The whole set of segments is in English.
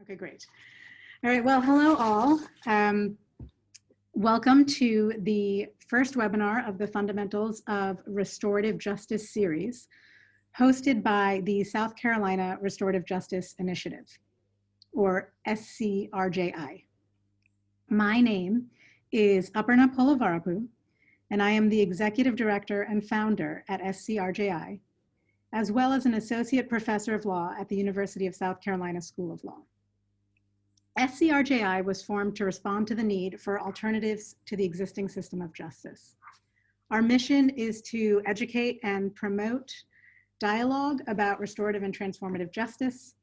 Okay, great. All right, well, hello all. Welcome to the first webinar of the Fundamentals of Restorative Justice series, hosted by the South Carolina Restorative Justice Initiative, or SCRJI. My name is Aparna Polavarapu, and I am the Executive Director and Founder at SCRJI, as well as an Associate Professor of Law at the University of South Carolina School of Law. SCRJI was formed to respond to the need for alternatives to the existing system of justice. Our mission is to educate and promote dialogue about restorative and transformative justice,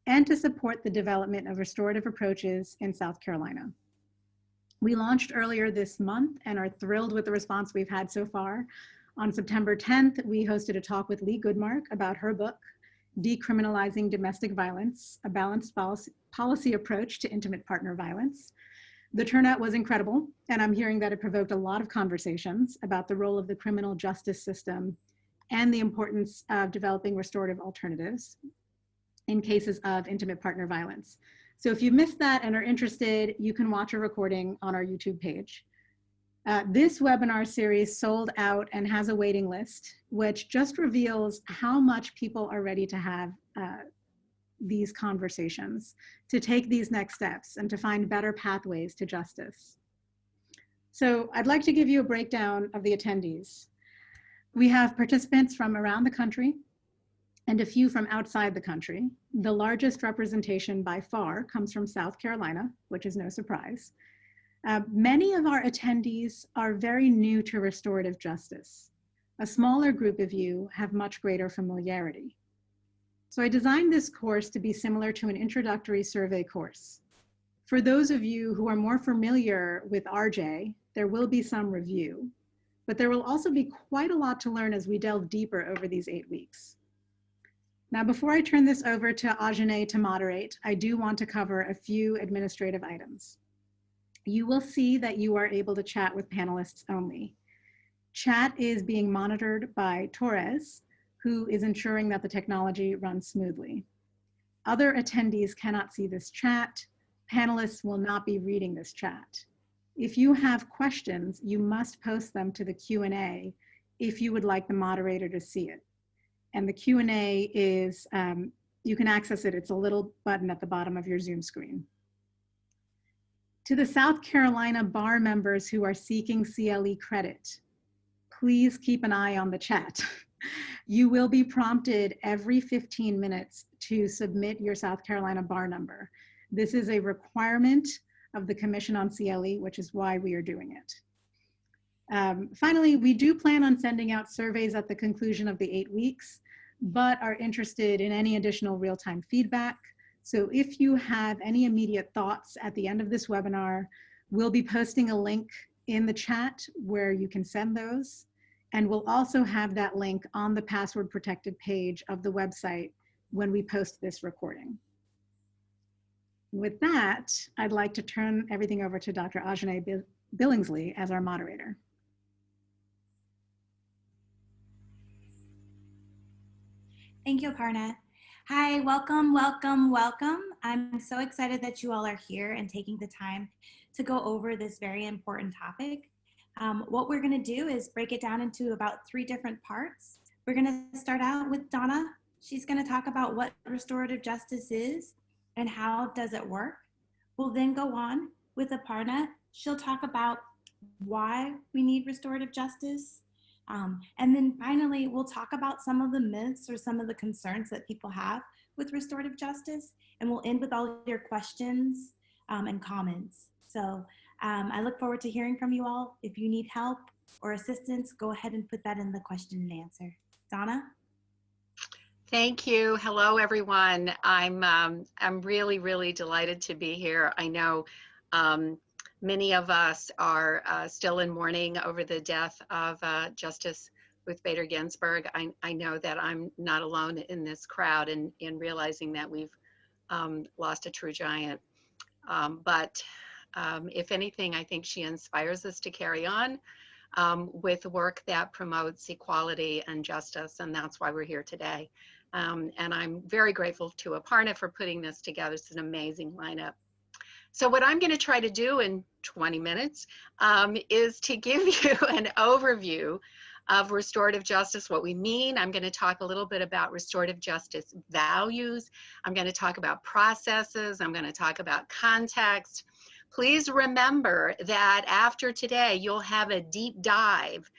and to support the development of restorative approaches in South Carolina. We launched earlier this month and are thrilled with the response we've had so far. On September 10th, we hosted a talk with Lee Goodmark about her book, Decriminalizing Domestic Violence, a Balanced Policy Approach to Intimate Partner Violence. The turnout was incredible, and I'm hearing that it provoked a lot of conversations about the role of the criminal justice system and the importance of developing restorative alternatives in cases of intimate partner violence. So if you missed that and are interested, you can watch a recording on our YouTube page. This webinar series sold out and has a waiting list, which just reveals how much people are ready to have these conversations, to take these next steps, and to find better pathways to justice. So I'd like to give you a breakdown of the attendees. We have participants from around the country and a few from outside the country. The largest representation by far comes from South Carolina, which is no surprise. Many of our attendees are very new to restorative justice. A smaller group of you have much greater familiarity. So I designed this course to be similar to an introductory survey course. For those of you who are more familiar with RJ, there will be some review, but there will also be quite a lot to learn as we delve deeper over these 8 weeks. Now, before I turn this over to Ajane to moderate, I do want to cover a few administrative items. You will see that you are able to chat with panelists only. Chat is being monitored by Torres, who is ensuring that the technology runs smoothly. Other attendees cannot see this chat. Panelists will not be reading this chat. If you have questions, you must post them to the Q&A if you would like the moderator to see it. And the Q&A is, you can access it, it's a little button at the bottom of your Zoom screen. To the South Carolina bar members who are seeking CLE credit, please keep an eye on the chat. You will be prompted every 15 minutes to submit your South Carolina bar number. This is a requirement of the Commission on CLE, which is why we are doing it. Finally, we do plan on sending out surveys at the conclusion of the 8 weeks, but are interested in any additional real-time feedback. So if you have any immediate thoughts at the end of this webinar, we'll be posting a link in the chat where you can send those. And we'll also have that link on the password protected page of the website when we post this recording. With that, I'd like to turn everything over to Dr. Ajane Billingsley as our moderator. Thank you, Aparna. Hi, welcome, welcome, welcome. I'm so excited that you all are here and taking the time to go over this very important topic. What we're gonna do is break it down into about 3 different parts. We're gonna start out with Donna. She's gonna talk about what restorative justice is and how does it work. We'll then go on with Aparna. She'll talk about why we need restorative justice. And then finally, we'll talk about some of the myths or some of the concerns that people have with restorative justice, and we'll end with all your questions and comments. So I look forward to hearing from you all. If you need help or assistance, go ahead and put that in the question and answer. Donna? Thank you. Hello, everyone. I'm really, really delighted to be here. I know many of us are still in mourning over the death of Justice Ruth Bader Ginsburg. I know that I'm not alone in this crowd in realizing that we've lost a true giant. But if anything, I think she inspires us to carry on with work that promotes equality and justice, and that's why we're here today. And I'm very grateful to Aparna for putting this together. It's an amazing lineup. So what I'm going to try to do in 20 minutes is to give you an overview of restorative justice, what we mean. I'm going to talk a little bit about restorative justice values. I'm going to talk about processes. I'm going to talk about context. Please remember that after today, you'll have a deep dive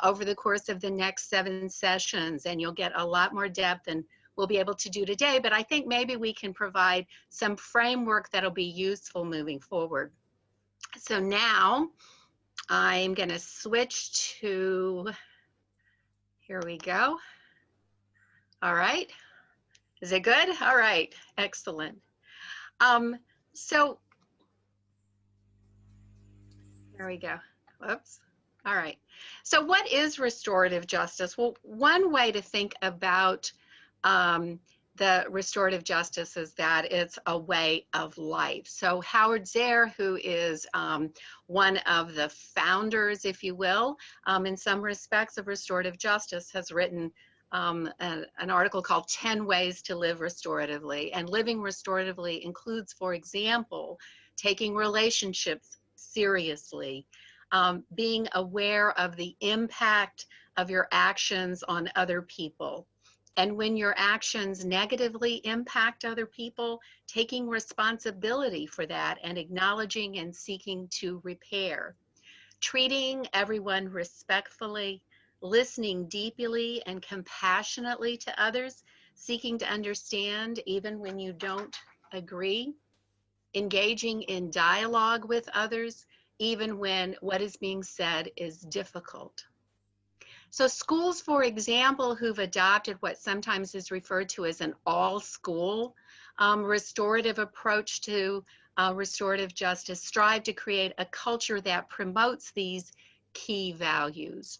over the course of the next 7 sessions, and you'll get a lot more depth than we'll be able to do today, but I think maybe we can provide some framework that'll be useful moving forward. So now I'm going to switch to, here we go. All right. Is it good? All right. Excellent. So there we go. Whoops. All right. So what is restorative justice? Well, one way to think about the restorative justice is that it's a way of life. So Howard Zehr, who is one of the founders, if you will, in some respects of restorative justice, has written an article called 10 Ways to Live Restoratively. And living restoratively includes, for example, taking relationships seriously, being aware of the impact of your actions on other people. And when your actions negatively impact other people, taking responsibility for that and acknowledging and seeking to repair. Treating everyone respectfully, listening deeply and compassionately to others, seeking to understand even when you don't agree, engaging in dialogue with others, even when what is being said is difficult. So schools, for example, who've adopted what sometimes is referred to as an all-school restorative approach to restorative justice, strive to create a culture that promotes these key values.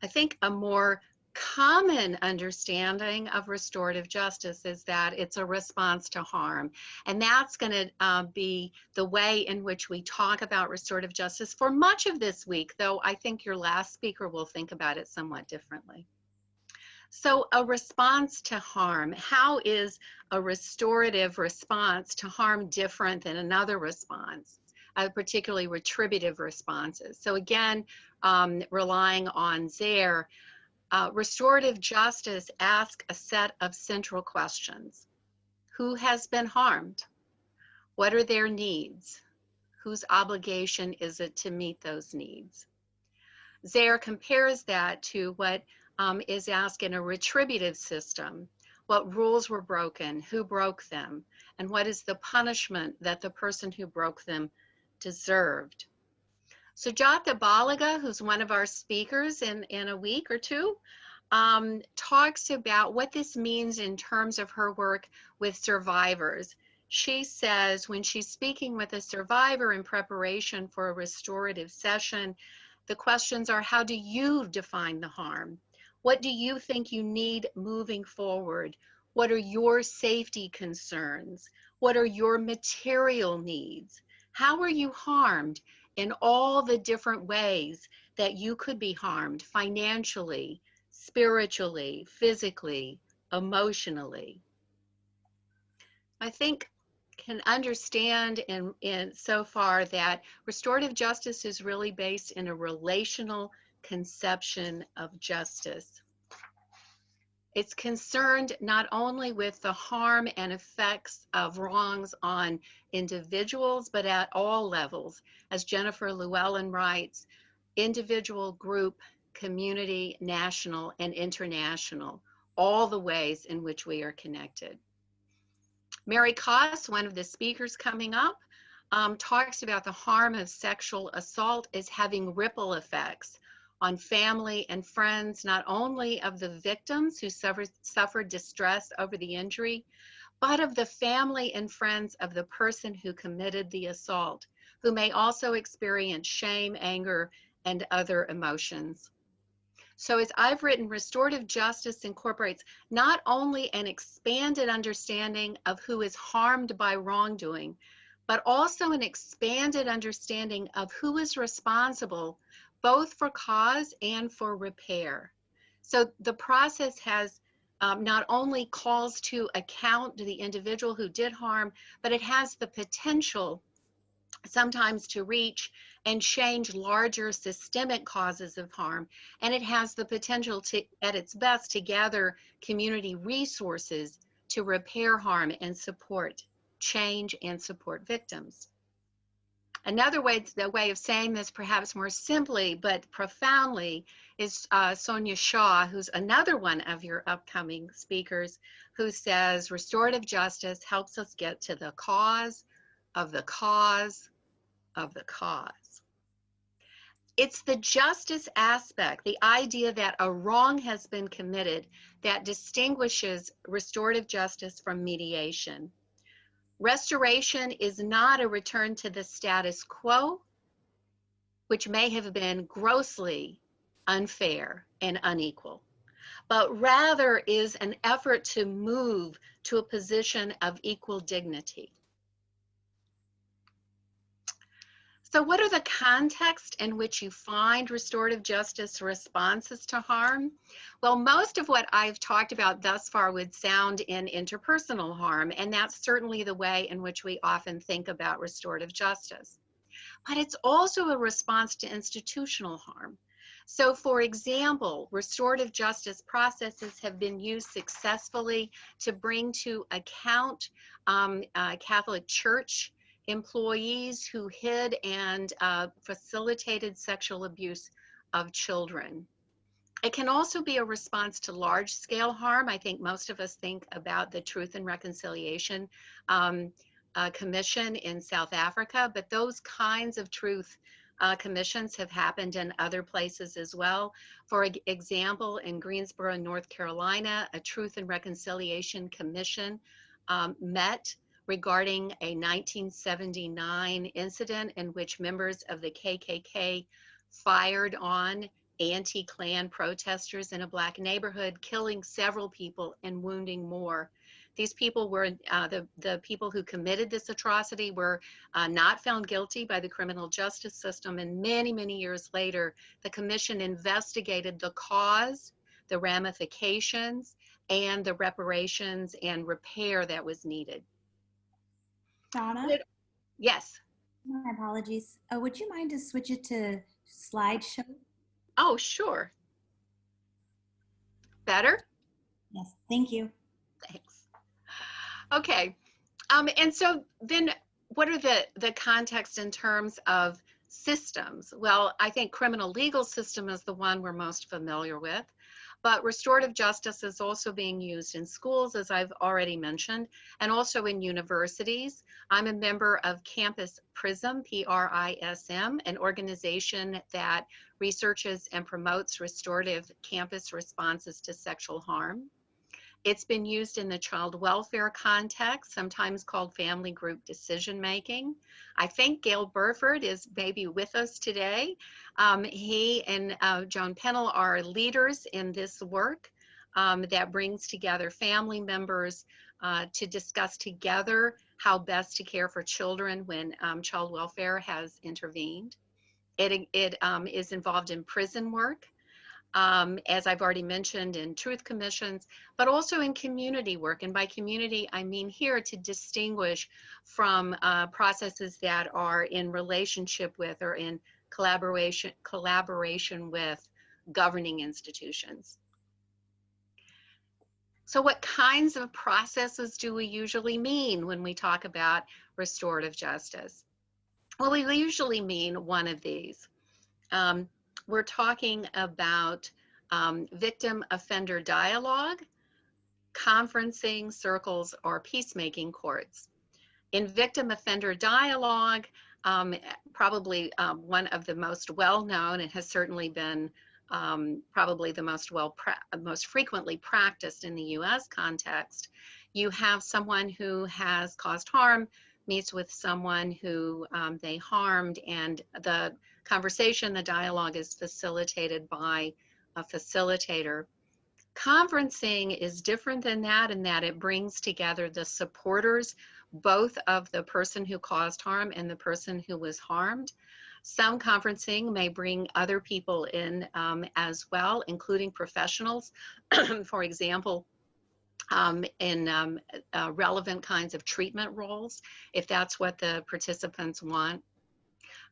I think a more common understanding of restorative justice is that it's a response to harm. And that's going to be the way in which we talk about restorative justice for much of this week, though I think your last speaker will think about it somewhat differently. So a response to harm, how is a restorative response to harm different than another response, particularly retributive responses? So again, relying on Zehr, restorative justice asks a set of central questions. Who has been harmed? What are their needs? Whose obligation is it to meet those needs? Zehr compares that to what is asked in a retributive system. What rules were broken? Who broke them? And what is the punishment that the person who broke them deserved? Sujata Balaga, who's one of our speakers in a week or two, talks about what this means in terms of her work with survivors. She says when she's speaking with a survivor in preparation for a restorative session, the questions are, how do you define the harm? What do you think you need moving forward? What are your safety concerns? What are your material needs? How are you harmed in all the different ways that you could be harmed financially, spiritually, physically, emotionally? I think can understand in so far that restorative justice is really based in a relational conception of justice. It's concerned not only with the harm and effects of wrongs on individuals, but at all levels. As Jennifer Llewellyn writes, individual, group, community, national, and international, all the ways in which we are connected. Mary Koss, one of the speakers coming up, talks about the harm of sexual assault as having ripple effects on family and friends, not only of the victims who suffered distress over the injury, but of the family and friends of the person who committed the assault, who may also experience shame, anger, and other emotions. So as I've written, restorative justice incorporates not only an expanded understanding of who is harmed by wrongdoing, but also an expanded understanding of who is responsible both for cause and for repair. So the process has not only calls to account the individual who did harm, but it has the potential sometimes to reach and change larger systemic causes of harm. And it has the potential to, at its best, to gather community resources to repair harm and support change and support victims. Another way, the way of saying this perhaps more simply but profoundly, is Sonia Shaw, who's another one of your upcoming speakers, who says restorative justice helps us get to the cause of the cause of the cause. It's the justice aspect, the idea that a wrong has been committed, that distinguishes restorative justice from mediation. Restoration is not a return to the status quo, which may have been grossly unfair and unequal, but rather is an effort to move to a position of equal dignity. So what are the contexts in which you find restorative justice responses to harm? Well, most of what I've talked about thus far would sound in interpersonal harm, and that's certainly the way in which we often think about restorative justice. But it's also a response to institutional harm. So for example, restorative justice processes have been used successfully to bring to account Catholic Church employees who hid and facilitated sexual abuse of children. It can also be a response to large-scale harm. I think most of us think about the Truth and Reconciliation Commission in South Africa, but those kinds of truth commissions have happened in other places as well. For example, in Greensboro, North Carolina, a Truth and Reconciliation Commission met regarding a 1979 incident in which members of the KKK fired on anti-Klan protesters in a Black neighborhood, killing several people and wounding more. These people were, the people who committed this atrocity were not found guilty by the criminal justice system, and many, many years later, the commission investigated the cause, the ramifications, and the reparations and repair that was needed. Donna? Yes. My apologies. Would you mind to switch it to slideshow? Oh, sure. Better? Yes, thank you. Thanks. Okay. And so then what are the context in terms of systems? Well, I think criminal legal system is the one we're most familiar with. But restorative justice is also being used in schools, as I've already mentioned, and also in universities. I'm a member of Campus PRISM, P-R-I-S-M, an organization that researches and promotes restorative campus responses to sexual harm. It's been used in the child welfare context, sometimes called family group decision making. I think Gail Burford is maybe with us today. He and Joan Pennell are leaders in this work that brings together family members to discuss together how best to care for children when child welfare has intervened. It is involved in prison work. As I've already mentioned, in truth commissions, but also in community work. And by community, I mean here to distinguish from processes that are in relationship with or in collaboration with governing institutions. So what kinds of processes do we usually mean when we talk about restorative justice? Well, we usually mean one of these. We're talking about victim-offender dialogue, conferencing, circles, or peacemaking courts. In victim-offender dialogue, probably one of the most well-known, and has certainly been probably the most frequently practiced in the U.S. context, you have someone who has caused harm meets with someone who they harmed, and the conversation, the dialogue is facilitated by a facilitator. Conferencing is different than that in that it brings together the supporters, both of the person who caused harm and the person who was harmed. Some conferencing may bring other people in as well, including professionals. For example, in relevant kinds of treatment roles, if that's what the participants want.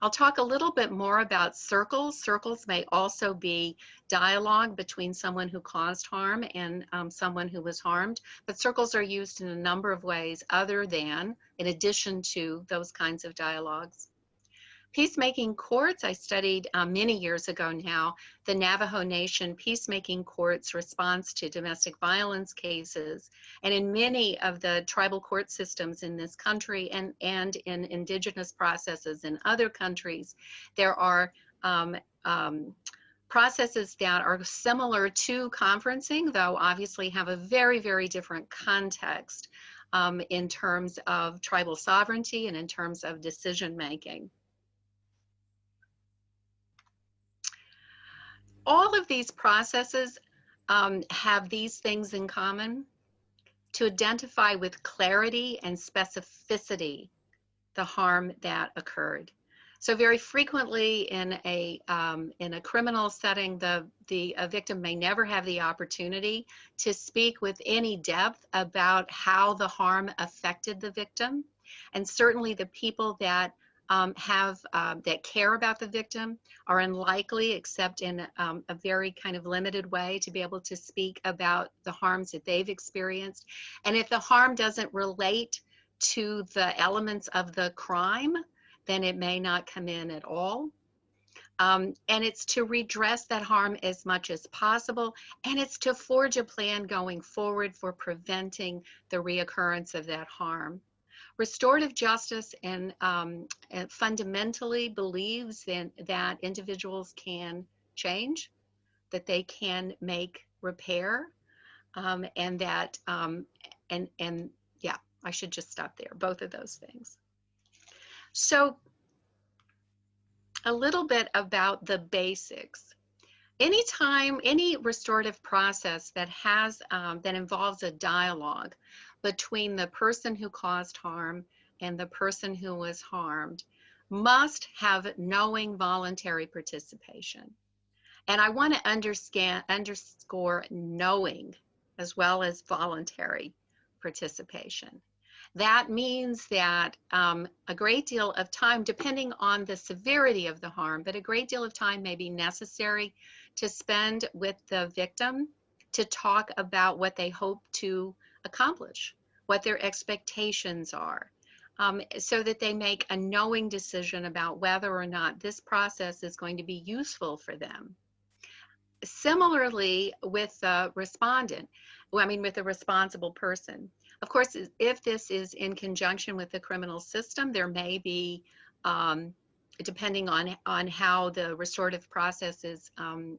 I'll talk a little bit more about circles. Circles may also be dialogue between someone who caused harm and someone who was harmed, but circles are used in a number of ways other than, in addition to those kinds of dialogues. Peacemaking Courts, I studied many years ago now, the Navajo Nation Peacemaking Courts response to domestic violence cases. And in many of the tribal court systems in this country and in indigenous processes in other countries, there are processes that are similar to conferencing, though obviously have a very, very different context in terms of tribal sovereignty and in terms of decision making. All of these processes have these things in common: to identify with clarity and specificity the harm that occurred. So very frequently in a criminal setting, the victim may never have the opportunity to speak with any depth about how the harm affected the victim. And certainly the people that that care about the victim are unlikely, except in a very kind of limited way, to be able to speak about the harms that they've experienced. And if the harm doesn't relate to the elements of the crime, then it may not come in at all. And it's to redress that harm as much as possible, and it's to forge a plan going forward for preventing the reoccurrence of that harm. Restorative justice and fundamentally believes that individuals can change, that they can make repair, and that, and yeah, I should just stop there, both of those things. So a little bit about the basics. Anytime, any restorative process that has, that involves a dialogue between the person who caused harm and the person who was harmed must have knowing voluntary participation. And I want to underscore knowing as well as voluntary participation. That means that a great deal of time, depending on the severity of the harm, but a great deal of time may be necessary to spend with the victim to talk about what they hope to accomplish, what their expectations are, so that they make a knowing decision about whether or not this process is going to be useful for them. Similarly with the respondent, with the responsible person. Of course, if this is in conjunction with the criminal system, there may be, depending on how the restorative process is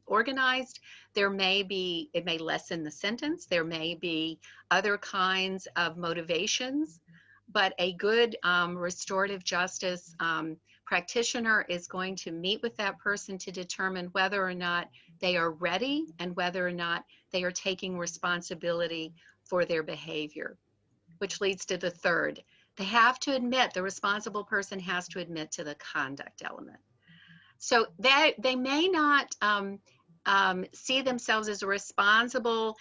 organized, there may be, it may lessen the sentence, there may be other kinds of motivations, but a good restorative justice practitioner is going to meet with that person to determine whether or not they are ready and whether or not they are taking responsibility for their behavior, which leads to the third. They have to admit, the responsible person has to admit to the conduct element. So they may not see themselves as responsible.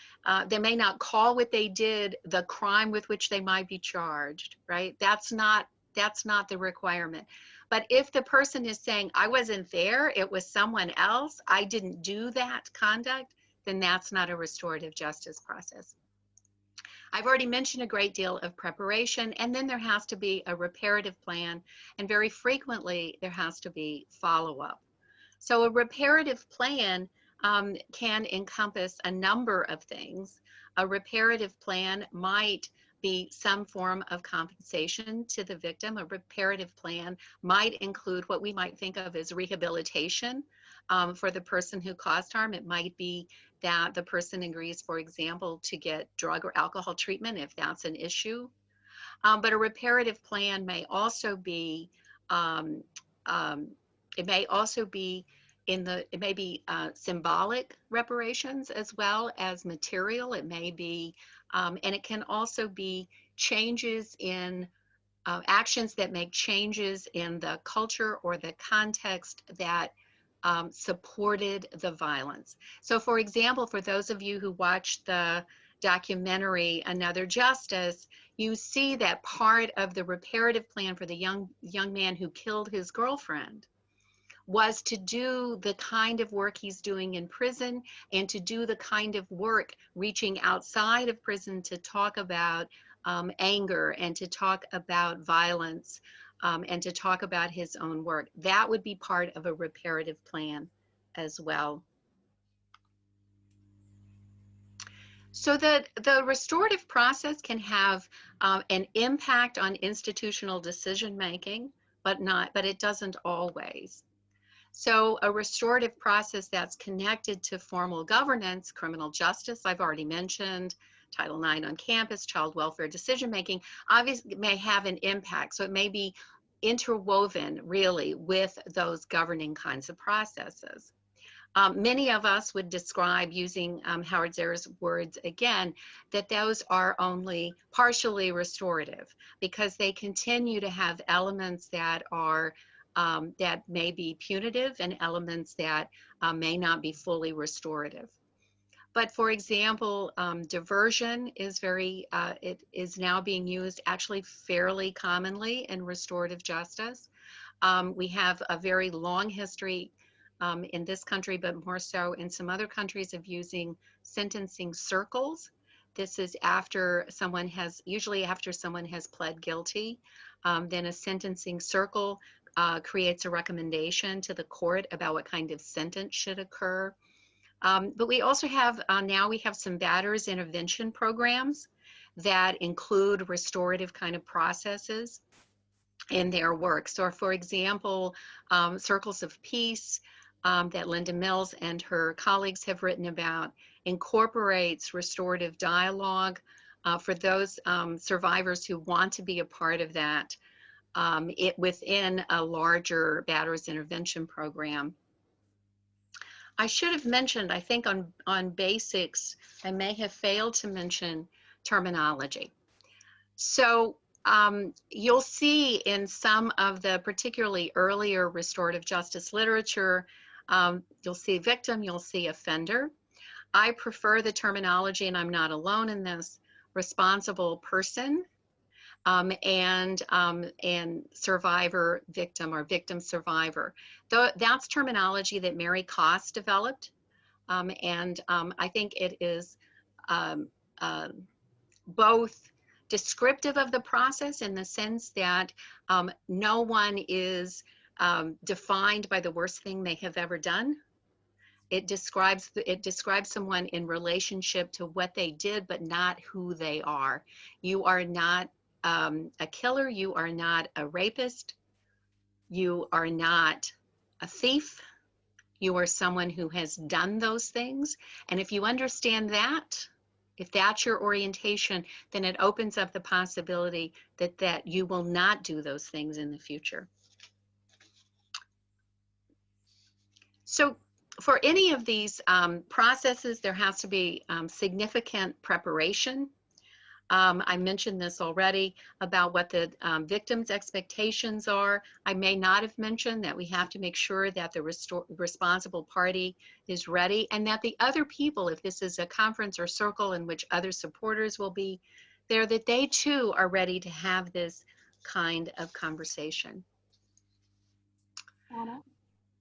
They may not call what they did the crime with which they might be charged, right? That's not the requirement. But if the person is saying, I wasn't there, it was someone else, I didn't do that conduct, then that's not a restorative justice process. I've already mentioned a great deal of preparation, and then there has to be a reparative plan, and very frequently there has to be follow-up. So a reparative plan can encompass a number of things. A reparative plan might be some form of compensation to the victim. A reparative plan might include what we might think of as rehabilitation for the person who caused harm. It might be that the person agrees, for example, to get drug or alcohol treatment if that's an issue. But a reparative plan may also be, symbolic reparations as well as material. It may be, and it can also be changes in actions that make changes in the culture or the context that supported the violence. So for example, for those of you who watched the documentary, Another Justice, you see that part of the reparative plan for the young man who killed his girlfriend was to do the kind of work he's doing in prison, and to do the kind of work reaching outside of prison to talk about anger, and to talk about violence, and to talk about his own work. That would be part of a reparative plan as well. So that the restorative process can have an impact on institutional decision making, but it doesn't always. So a restorative process that's connected to formal governance, criminal justice, I've already mentioned, Title IX on campus, child welfare decision making, obviously may have an impact. So it may be interwoven really with those governing kinds of processes. Many of us would describe, using Howard Zer's words again, that those are only partially restorative, because they continue to have elements that are that may be punitive, and elements that may not be fully restorative. But for example, diversion is it is now being used actually fairly commonly in restorative justice. We have a very long history in this country, but more so in some other countries, of using sentencing circles. This is after someone has, usually after someone has pled guilty, then a sentencing circle creates a recommendation to the court about what kind of sentence should occur. But we also have, now we have some batterers intervention programs that include restorative kind of processes in their work. So for example, Circles of Peace, that Linda Mills and her colleagues have written about, incorporates restorative dialogue for those survivors who want to be a part of that, within a larger batterers intervention program. I should have mentioned, I think on basics, I may have failed to mention terminology. So you'll see in some of the particularly earlier restorative justice literature, you'll see victim, you'll see offender. I prefer the terminology, and I'm not alone in this, responsible person, and survivor victim, or victim survivor. That's terminology that Mary Koss developed, and I think it is both descriptive of the process, in the sense that no one is defined by the worst thing they have ever done. It describes someone in relationship to what they did, but not who they are. You are not a killer, you are not a rapist, you are not a thief, you are someone who has done those things. And if you understand that, if that's your orientation, then it opens up the possibility that you will not do those things in the future. So for any of these processes, there has to be significant preparation. I mentioned this already about what the victim's expectations are. I may not have mentioned that we have to make sure that the responsible party is ready, and that the other people, if this is a conference or circle in which other supporters will be there, that they too are ready to have this kind of conversation. Anna?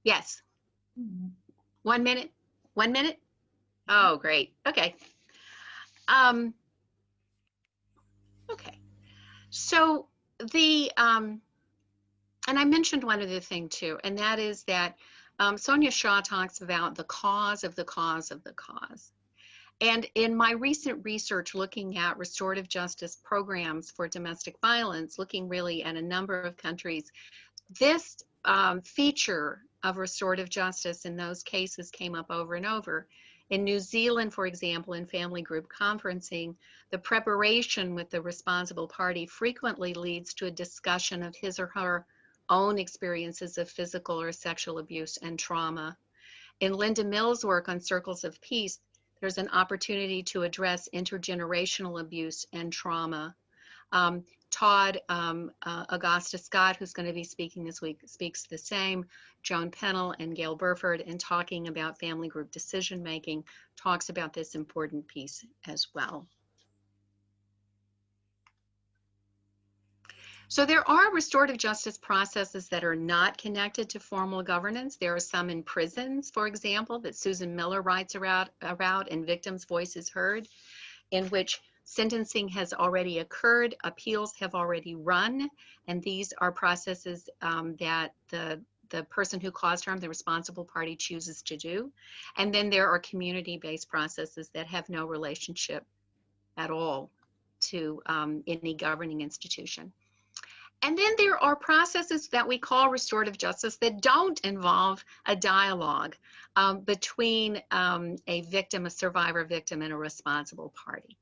Yes. Mm-hmm. 1 minute? 1 minute? Oh, great. Okay. Okay. So and I mentioned one other thing too, and that is that Sonia Shaw talks about the cause of the cause of the cause. And in my recent research looking at restorative justice programs for domestic violence, looking really at a number of countries, this feature of restorative justice in those cases came up over and over. In New Zealand, for example, in family group conferencing, the preparation with the responsible party frequently leads to a discussion of his or her own experiences of physical or sexual abuse and trauma. In Linda Mills' work on Circles of Peace, there's an opportunity to address intergenerational abuse and trauma. Todd Augusta Scott, who's going to be speaking this week, speaks the same. Joan Pennell and Gail Burford, in talking about family group decision making, talks about this important piece as well. So there are restorative justice processes that are not connected to formal governance. There are some in prisons, for example, that Susan Miller writes about and Victims' Voices Heard, in which sentencing has already occurred, appeals have already run, and these are processes that the person who caused harm, the responsible party, chooses to do. And then there are community-based processes that have no relationship at all to any governing institution. And then there are processes that we call restorative justice that don't involve a dialogue between a victim, a survivor victim, and a responsible party.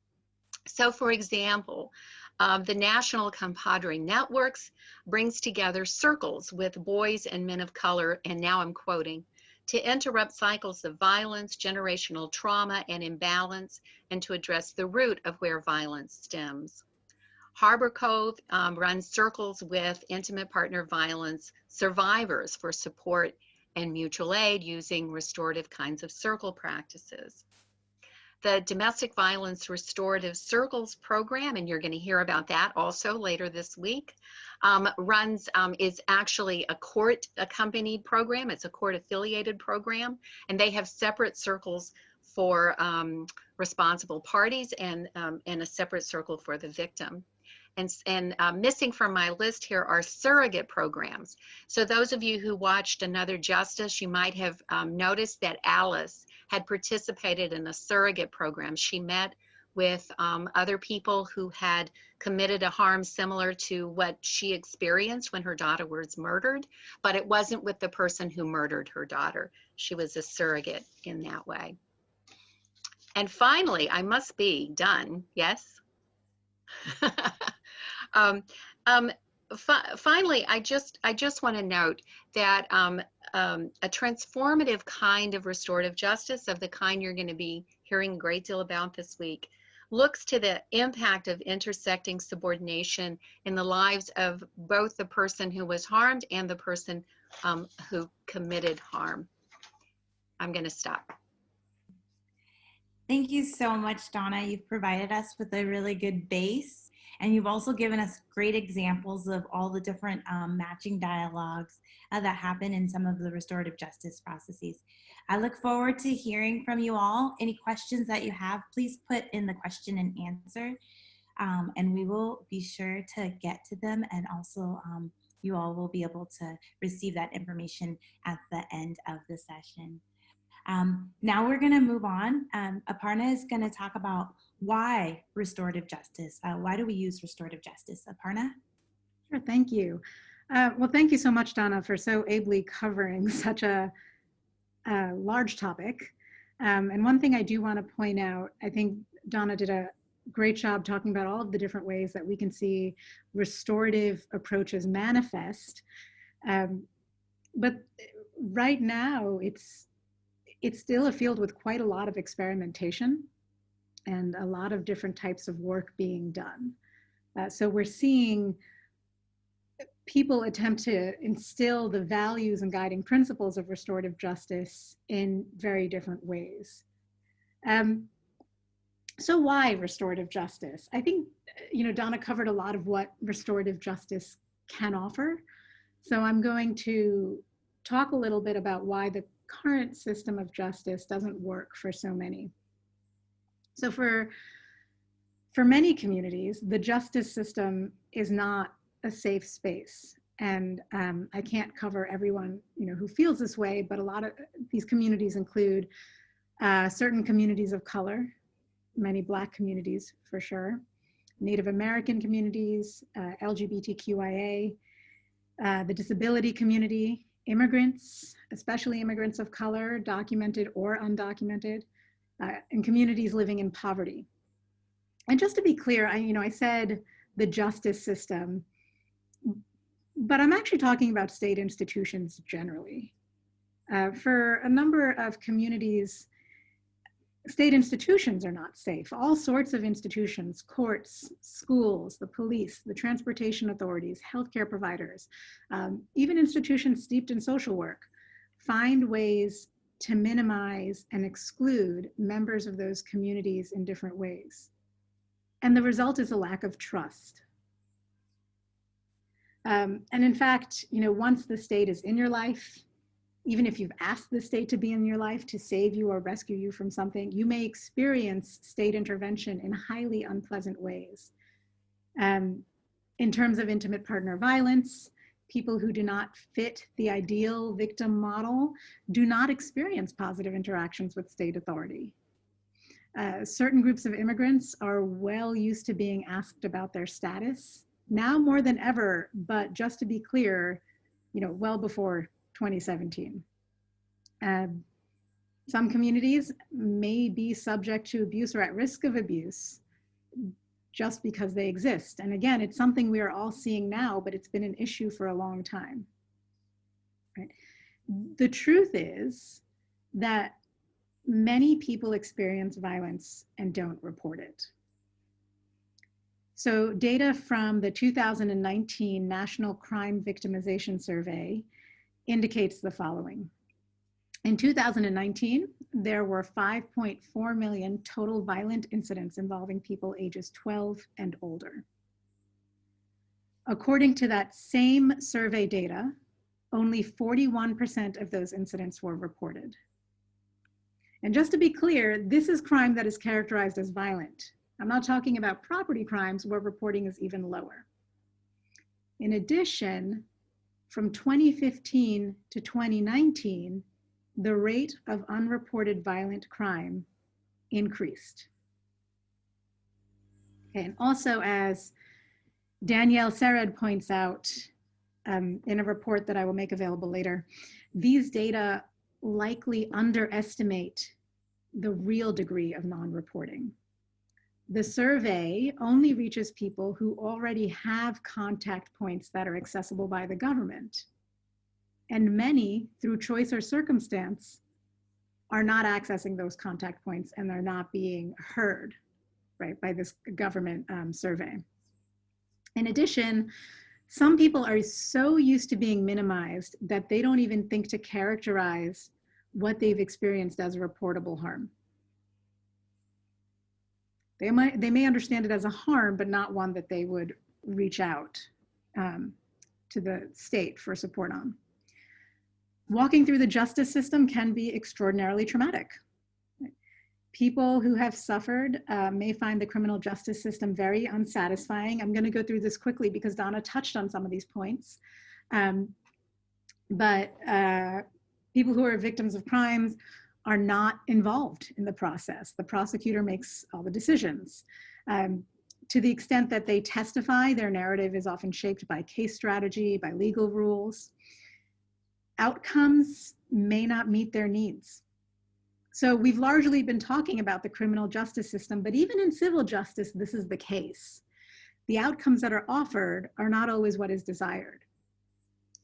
So for example, the National Compadre Networks brings together circles with boys and men of color, and now I'm quoting, to interrupt cycles of violence, generational trauma, and imbalance, and to address the root of where violence stems. Harbor Cove runs circles with intimate partner violence survivors for support and mutual aid using restorative kinds of circle practices. The Domestic Violence Restorative Circles program, and you're going to hear about that also later this week, is actually a court-accompanied program. It's a court-affiliated program, and they have separate circles for responsible parties and a separate circle for the victim. And missing from my list here are surrogate programs. So those of you who watched Another Justice, you might have noticed that Alice had participated in a surrogate program. She met with other people who had committed a harm similar to what she experienced when her daughter was murdered, but it wasn't with the person who murdered her daughter. She was a surrogate in that way. And finally, I must be done, yes? Finally, I just want to note that a transformative kind of restorative justice, of the kind you're going to be hearing a great deal about this week, looks to the impact of intersecting subordination in the lives of both the person who was harmed and the person who committed harm. I'm going to stop. Thank you so much, Donna. You've provided us with a really good base, and you've also given us great examples of all the different matching dialogues that happen in some of the restorative justice processes. I look forward to hearing from you all. Any questions that you have, please put in the question and answer, and we will be sure to get to them, and also you all will be able to receive that information at the end of the session. Now we're going to move on. Aparna is going to talk about why restorative justice. Why do we use restorative justice? Aparna? Sure, thank you. Well, thank you so much, Donna, for so ably covering such a large topic. And one thing I do want to point out, I think Donna did a great job talking about all of the different ways that we can see restorative approaches manifest. But right now, it's still a field with quite a lot of experimentation and a lot of different types of work being done. So we're seeing people attempt to instill the values and guiding principles of restorative justice in very different ways. So why restorative justice? I think, Donna covered a lot of what restorative justice can offer. So I'm going to talk a little bit about why the current system of justice doesn't work for so many. So for many communities, the justice system is not a safe space. And I can't cover everyone who feels this way, but a lot of these communities include certain communities of color, many Black communities for sure, Native American communities, LGBTQIA, the disability community, immigrants, especially immigrants of color, documented or undocumented, and communities living in poverty. And just to be clear, I said the justice system, but I'm actually talking about state institutions generally. For a number of communities, State institutions are not safe. All sorts of institutions, courts, schools, the police, the transportation authorities, healthcare providers, even institutions steeped in social work, find ways to minimize and exclude members of those communities in different ways. And the result is a lack of trust. And in fact, once the state is in your life, even if you've asked the state to be in your life to save you or rescue you from something, you may experience state intervention in highly unpleasant ways. In terms of intimate partner violence, people who do not fit the ideal victim model do not experience positive interactions with state authority. Certain groups of immigrants are well used to being asked about their status, now more than ever, but just to be clear, well before 2017. Some communities may be subject to abuse or at risk of abuse just because they exist. And again, it's something we are all seeing now, but it's been an issue for a long time. Right? The truth is that many people experience violence and don't report it. So data from the 2019 National Crime Victimization Survey indicates the following. In 2019, there were 5.4 million total violent incidents involving people ages 12 and older. According to that same survey data, only 41% of those incidents were reported. And just to be clear, this is crime that is characterized as violent. I'm not talking about property crimes where reporting is even lower. In addition, from 2015 to 2019, the rate of unreported violent crime increased. Okay, and also, as Danielle Sered points out in a report that I will make available later, these data likely underestimate the real degree of non-reporting. The survey only reaches people who already have contact points that are accessible by the government. And many, through choice or circumstance, are not accessing those contact points and they're not being heard, right, by this government survey. In addition, some people are so used to being minimized that they don't even think to characterize what they've experienced as a reportable harm. They may understand it as a harm, but not one that they would reach out to the state for support on. Walking through the justice system can be extraordinarily traumatic. People who have suffered may find the criminal justice system very unsatisfying. I'm going to go through this quickly because Donna touched on some of these points. But people who are victims of crimes are not involved in the process. The prosecutor makes all the decisions. To the extent that they testify, their narrative is often shaped by case strategy, by legal rules. Outcomes may not meet their needs. So we've largely been talking about the criminal justice system, but even in civil justice, this is the case. The outcomes that are offered are not always what is desired.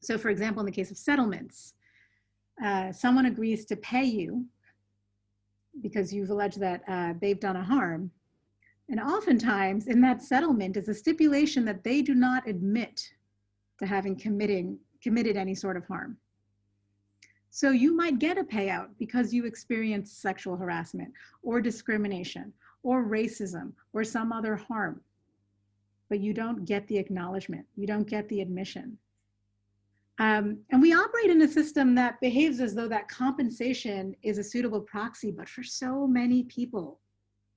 So for example, in the case of settlements, someone agrees to pay you because you've alleged that they've done a harm. And oftentimes in that settlement is a stipulation that they do not admit to having committed any sort of harm. So you might get a payout because you experienced sexual harassment or discrimination or racism or some other harm, but you don't get the acknowledgement, you don't get the admission. And we operate in a system that behaves as though that compensation is a suitable proxy, but for so many people,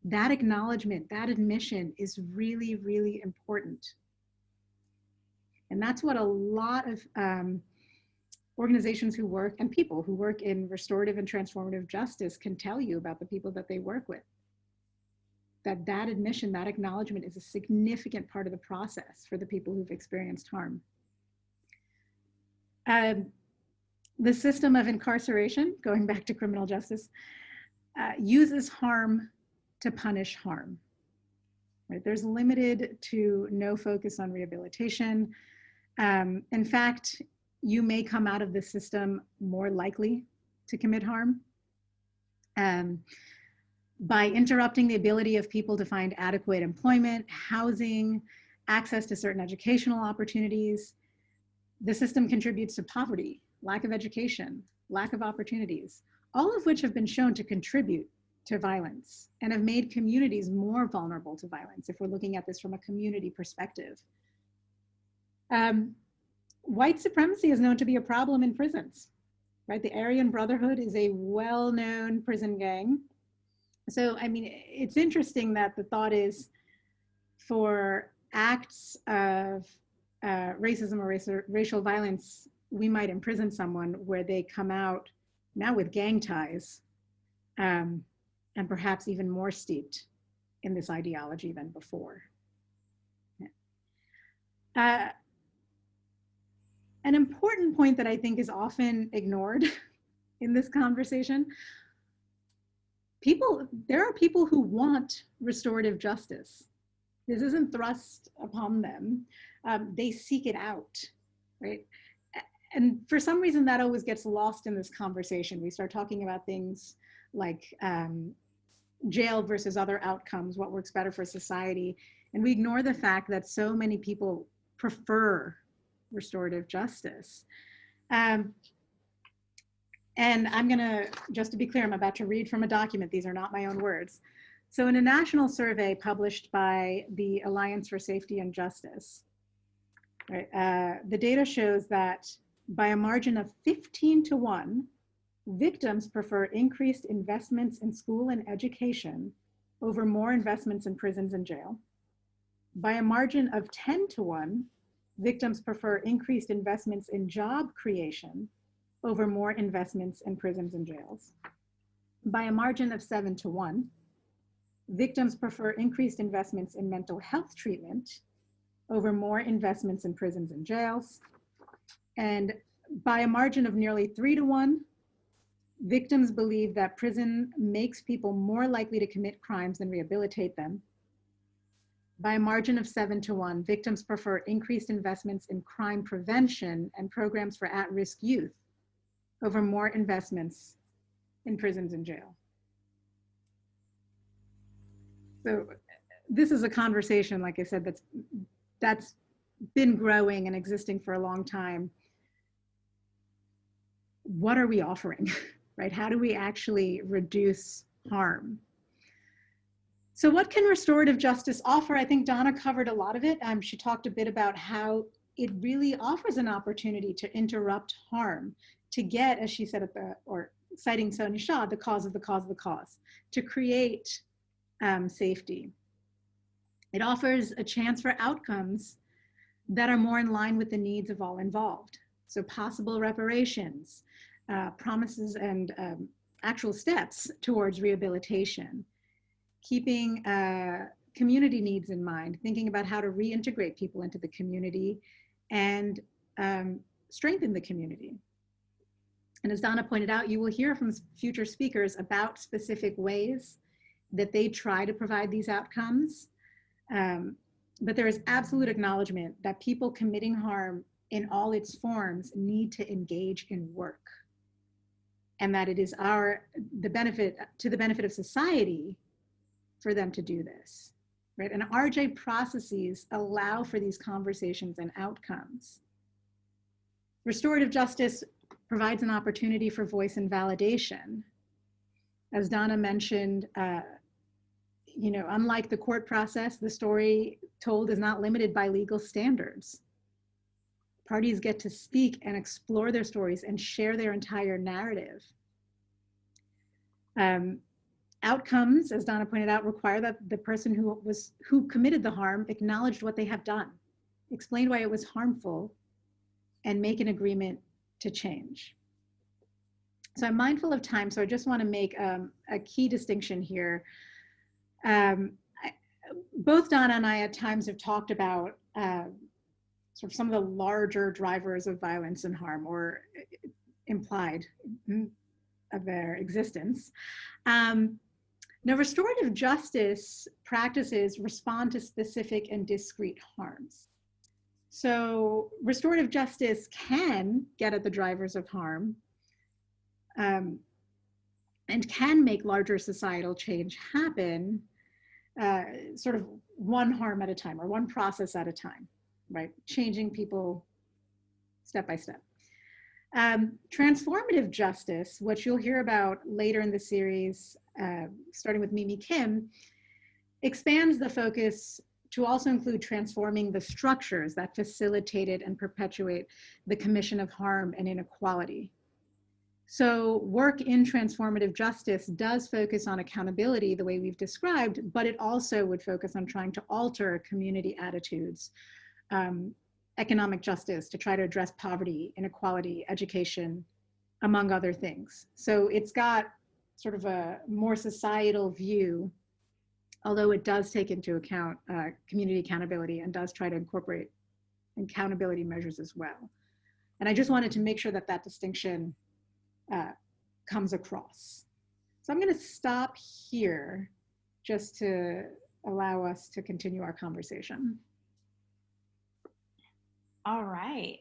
that acknowledgement, that admission is really, really important. And that's what a lot of organizations who work and people who work in restorative and transformative justice can tell you about the people that they work with. That admission, that acknowledgement is a significant part of the process for the people who've experienced harm. The system of incarceration, going back to criminal justice, uses harm to punish harm. Right? There's limited to no focus on rehabilitation. In fact, you may come out of the system more likely to commit harm. by interrupting the ability of people to find adequate employment, housing, access to certain educational opportunities. The system contributes to poverty, lack of education, lack of opportunities, all of which have been shown to contribute to violence and have made communities more vulnerable to violence if we're looking at this from a community perspective. White supremacy is known to be a problem in prisons, right? The Aryan Brotherhood is a well-known prison gang. So, I mean, it's interesting that the thought is for acts of racism or racial violence, we might imprison someone where they come out now with gang ties, and perhaps even more steeped in this ideology than before. An important point that I think is often ignored in this conversation, there are people who want restorative justice. This isn't thrust upon them. They seek it out, right? And for some reason that always gets lost in this conversation. We start talking about things like jail versus other outcomes, what works better for society. And we ignore the fact that so many people prefer restorative justice. And I'm gonna, just to be clear, I'm about to read from a document. These are not my own words. So in a national survey published by the Alliance for Safety and Justice, right, the data shows that by a margin of 15-1, victims prefer increased investments in school and education over more investments in prisons and jail. By a margin of 10-1, victims prefer increased investments in job creation over more investments in prisons and jails. By a margin of 7-1, victims prefer increased investments in mental health treatment over more investments in prisons and jails. And by a margin of nearly 3-1, victims believe that prison makes people more likely to commit crimes than rehabilitate them. By a margin of 7-1, victims prefer increased investments in crime prevention and programs for at-risk youth over more investments in prisons and jail. So this is a conversation, like I said, that's been growing and existing for a long time. What are we offering, right? How do we actually reduce harm? So what can restorative justice offer? I think Donna covered a lot of it. She talked a bit about how it really offers an opportunity to interrupt harm, to get, as she said or citing Sonia Shah, the cause of the cause of the cause, to create safety. It offers a chance for outcomes that are more in line with the needs of all involved. So possible reparations, promises and actual steps towards rehabilitation, keeping community needs in mind, thinking about how to reintegrate people into the community and strengthen the community. And as Donna pointed out, you will hear from future speakers about specific ways that they try to provide these outcomes. But there is absolute acknowledgement that people committing harm in all its forms need to engage in work, and that it is the benefit of society for them to do this, right? And RJ processes allow for these conversations and outcomes. Restorative justice provides an opportunity for voice and validation. As Donna mentioned, unlike the court process, the story told is not limited by legal standards. Parties get to speak and explore their stories and share their entire narrative. Outcomes, as Donna pointed out, require that the person who committed the harm acknowledged what they have done, explained why it was harmful, and make an agreement to change. So I'm mindful of time, so I just want to make a key distinction here. Both Donna and I at times have talked about sort of some of the larger drivers of violence and harm, or implied of their existence. Now, restorative justice practices respond to specific and discrete harms. So restorative justice can get at the drivers of harm, and can make larger societal change happen sort of one harm at a time or one process at a time, right? Changing people step by step. Transformative justice, which you'll hear about later in the series, starting with Mimi Kim, expands the focus to also include transforming the structures that facilitated and perpetuate the commission of harm and inequality. So work in transformative justice does focus on accountability the way we've described, but it also would focus on trying to alter community attitudes, economic justice to try to address poverty, inequality, education, among other things. So it's got sort of a more societal view, although it does take into account community accountability and does try to incorporate accountability measures as well. And I just wanted to make sure that that distinction comes across. So I'm going to stop here just to allow us to continue our conversation. All right.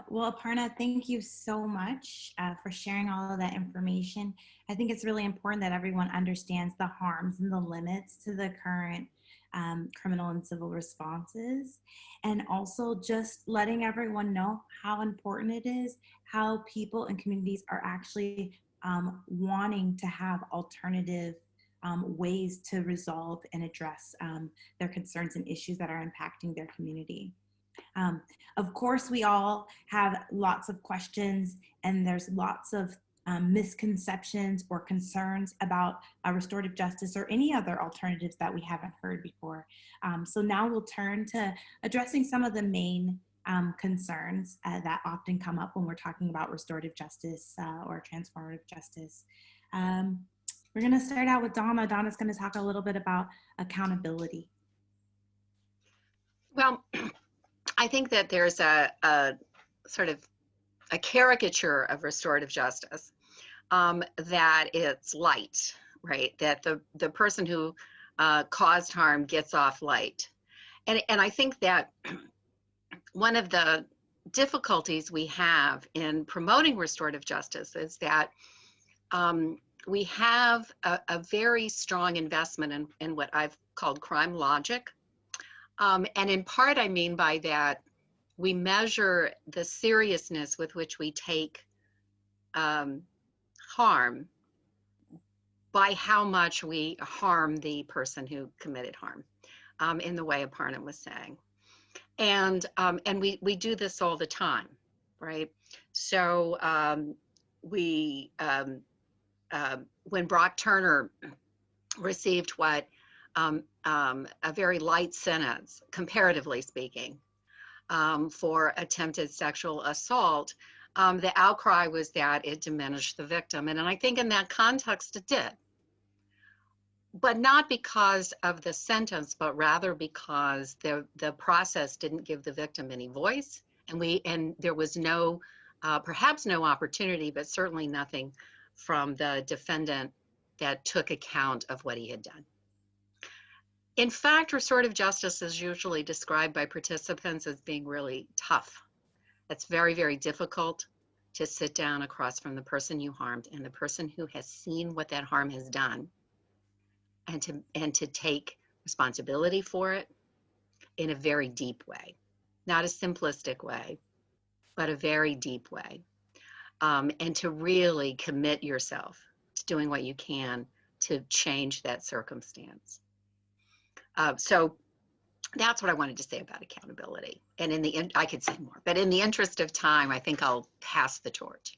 Well, Aparna, thank you so much for sharing all of that information. I think it's really important that everyone understands the harms and the limits to the current criminal and civil responses, and also just letting everyone know how important it is, how people and communities are actually wanting to have alternative ways to resolve and address their concerns and issues that are impacting their community. Of course, we all have lots of questions, and there's lots of misconceptions or concerns about restorative justice or any other alternatives that we haven't heard before. So now we'll turn to addressing some of the main concerns that often come up when we're talking about restorative justice or transformative justice. We're going to start out with Donna. Donna's going to talk a little bit about accountability. Well, I think that there's a sort of a caricature of restorative justice, that it's light, right? That the person who caused harm gets off light. And I think that one of the difficulties we have in promoting restorative justice is that we have a very strong investment in what I've called crime logic. And in part, I mean by that, we measure the seriousness with which we take harm by how much we harm the person who committed harm, in the way Aparna was saying. And we do this all the time, right? So when Brock Turner received what a very light sentence, comparatively speaking, for attempted sexual assault, the outcry was that it diminished the victim. And I think in that context it did. But not because of the sentence, but rather because the process didn't give the victim any voice. And there was no, perhaps no opportunity, but certainly nothing from the defendant that took account of what he had done. In fact, restorative justice is usually described by participants as being really tough. It's very, very difficult to sit down across from the person you harmed and the person who has seen what that harm has done, and to take responsibility for it in a very deep way, not a simplistic way, but a very deep way, and to really commit yourself to doing what you can to change that circumstance. So that's what I wanted to say about accountability. And I could say more, but in the interest of time, I think I'll pass the torch.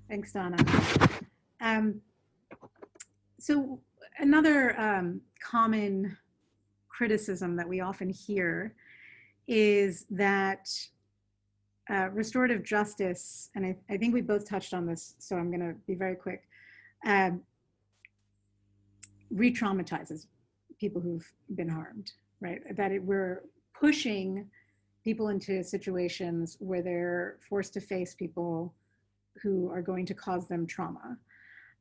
Thanks, Donna. So another common criticism that we often hear is that restorative justice, and I think we both touched on this, so I'm going to be very quick, re-traumatizes people who've been harmed, right? That we're pushing people into situations where they're forced to face people who are going to cause them trauma.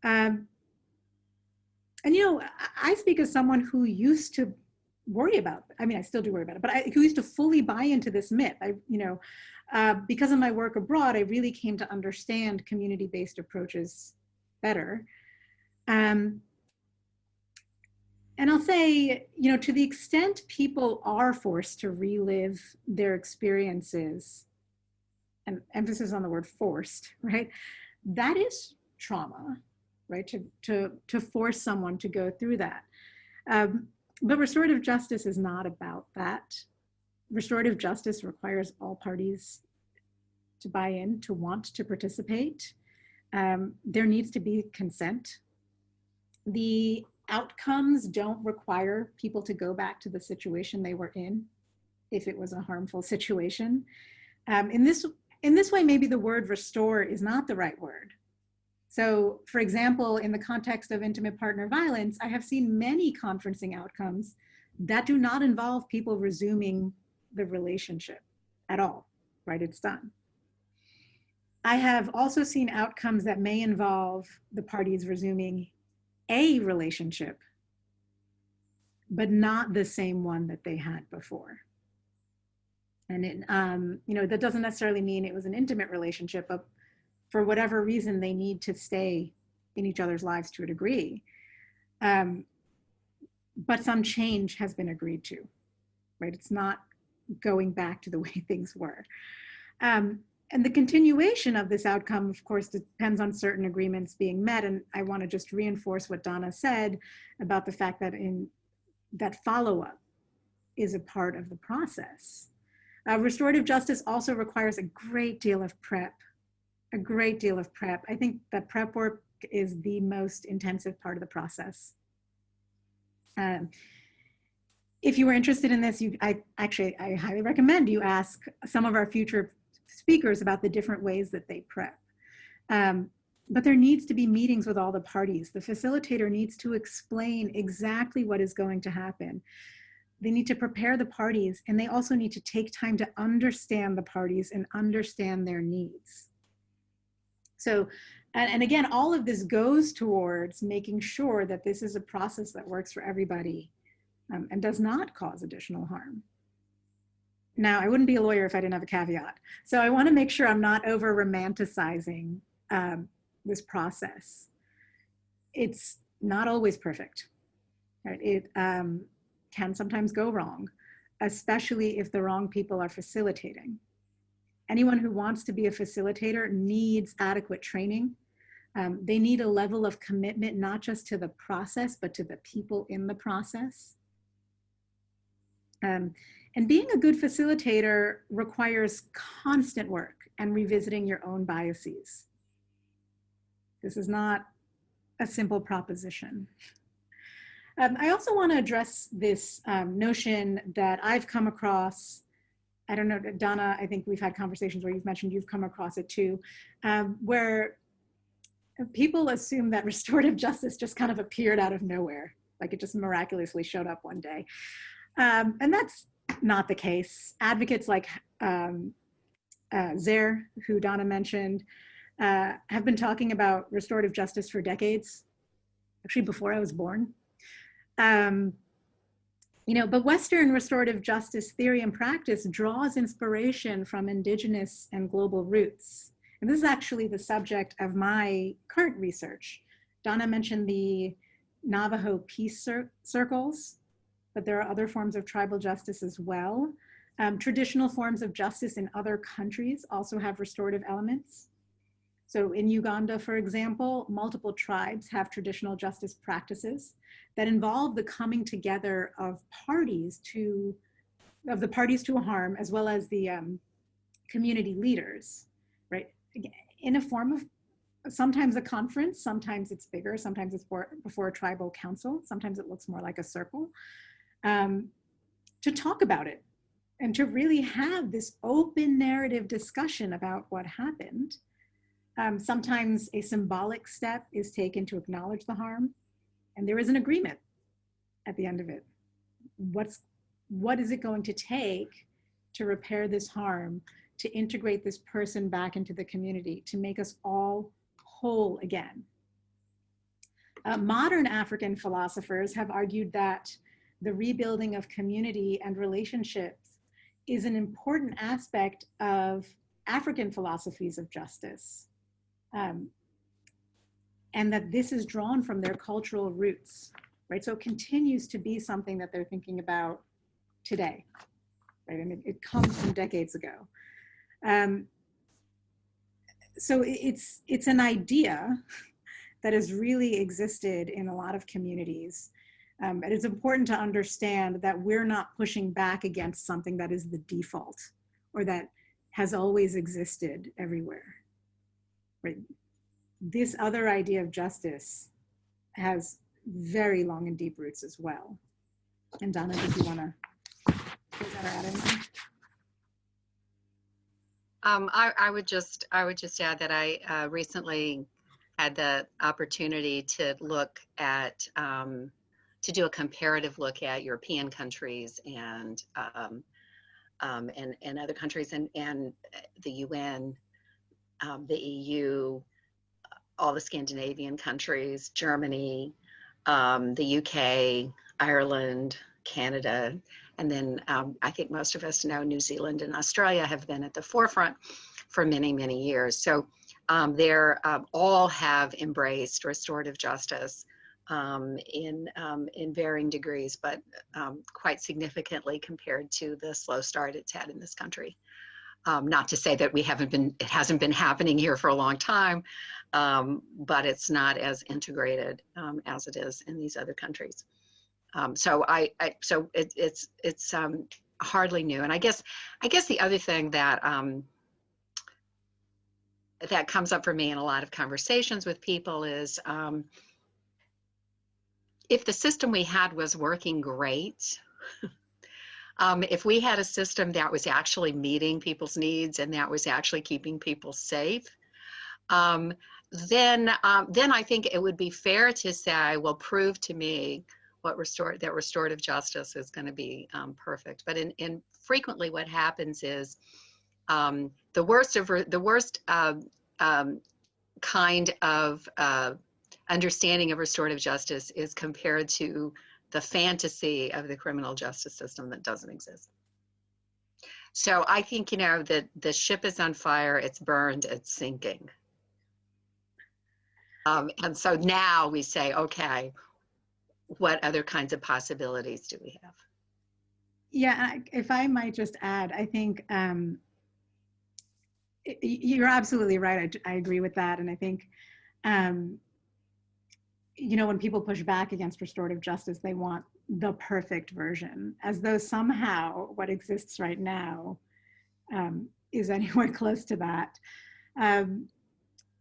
And I speak as someone who used to worry about, I mean, I still do worry about it, but who used to fully buy into this myth. because of my work abroad, I really came to understand community-based approaches better. And I'll say, you know, to the extent people are forced to relive their experiences, and emphasis on the word forced, right? That is trauma, right? To force someone to go through that. But restorative justice is not about that. Restorative justice requires all parties to buy in, to want to participate. There needs to be consent. The outcomes don't require people to go back to the situation they were in if it was a harmful situation. In this way, maybe the word restore is not the right word. So, for example, in the context of intimate partner violence, I have seen many conferencing outcomes that do not involve people resuming the relationship at all, right? It's done. I have also seen outcomes that may involve the parties resuming a relationship, but not the same one that they had before. And it, you know, that doesn't necessarily mean it was an intimate relationship, but for whatever reason, they need to stay in each other's lives to a degree. But some change has been agreed to, right? It's not going back to the way things were. And the continuation of this outcome, of course, depends on certain agreements being met. And I want to just reinforce what Donna said about the fact that that follow-up is a part of the process. Restorative justice also requires a great deal of prep, a great deal of prep. I think that prep work is the most intensive part of the process. If you were interested in this, I highly recommend you ask some of our future speakers about the different ways that they prep. But there needs to be meetings with all the parties. The facilitator needs to explain exactly what is going to happen. They need to prepare the parties, and they also need to take time to understand the parties and understand their needs. So, and again, all of this goes towards making sure that this is a process that works for everybody and does not cause additional harm. Now, I wouldn't be a lawyer if I didn't have a caveat. So I want to make sure I'm not over romanticizing this process. It's not always perfect, right? It can sometimes go wrong, especially if the wrong people are facilitating. Anyone who wants to be a facilitator needs adequate training. They need a level of commitment, not just to the process, but to the people in the process. And being a good facilitator requires constant work and revisiting your own biases. This is not a simple proposition. I also want to address this notion that I've come across. I don't know, Donna, I think we've had conversations where you've mentioned you've come across it too, where people assume that restorative justice just kind of appeared out of nowhere, like it just miraculously showed up one day. And that's not the case. Advocates like Zaire, who Donna mentioned, have been talking about restorative justice for decades, actually before I was born. You know, but Western restorative justice theory and practice draws inspiration from indigenous and global roots. And this is actually the subject of my current research. Donna mentioned the Navajo peace circles, but there are other forms of tribal justice as well. Traditional forms of justice in other countries also have restorative elements. So in Uganda, for example, multiple tribes have traditional justice practices that involve the coming together of the parties to a harm, as well as the community leaders, right? In a form of sometimes a conference, sometimes it's bigger, sometimes it's before a tribal council, sometimes it looks more like a circle, to talk about it and to really have this open narrative discussion about what happened. Sometimes a symbolic step is taken to acknowledge the harm, and there is an agreement at the end of it. What is it going to take to repair this harm, to integrate this person back into the community, to make us all whole again? Modern African philosophers have argued that the rebuilding of community and relationships is an important aspect of African philosophies of justice, and that this is drawn from their cultural roots, right? So it continues to be something that they're thinking about today, right? And it comes from decades ago. So it's an idea that has really existed in a lot of communities. And it's important to understand that we're not pushing back against something that is the default or that has always existed everywhere, right? This other idea of justice has very long and deep roots as well. And Donna, did you want to close that or add anything? I would just add that I recently had the opportunity to look at, to do a comparative look at European countries and other countries and the UN, the EU, all the Scandinavian countries, Germany, the UK, Ireland, Canada, and then I think most of us know New Zealand and Australia have been at the forefront for many, many years. So they're all have embraced restorative justice in varying degrees, but quite significantly compared to the slow start it's had in this country. Not to say that it hasn't been happening here for a long time, but it's not as integrated as it is in these other countries. So it's hardly new. And I guess the other thing that that comes up for me in a lot of conversations with people is if the system we had was working great, if we had a system that was actually meeting people's needs and that was actually keeping people safe, then I think it would be fair to say, well, prove to me that restorative justice is going to be perfect. But in frequently what happens is the worst kind of understanding of restorative justice is compared to the fantasy of the criminal justice system that doesn't exist. So I think, that the ship is on fire, it's burned, it's sinking. And so now we say, okay, what other kinds of possibilities do we have? Yeah, if I might just add, I think you're absolutely right. I agree with that. And I think, when people push back against restorative justice, they want the perfect version, as though somehow what exists right now is anywhere close to that.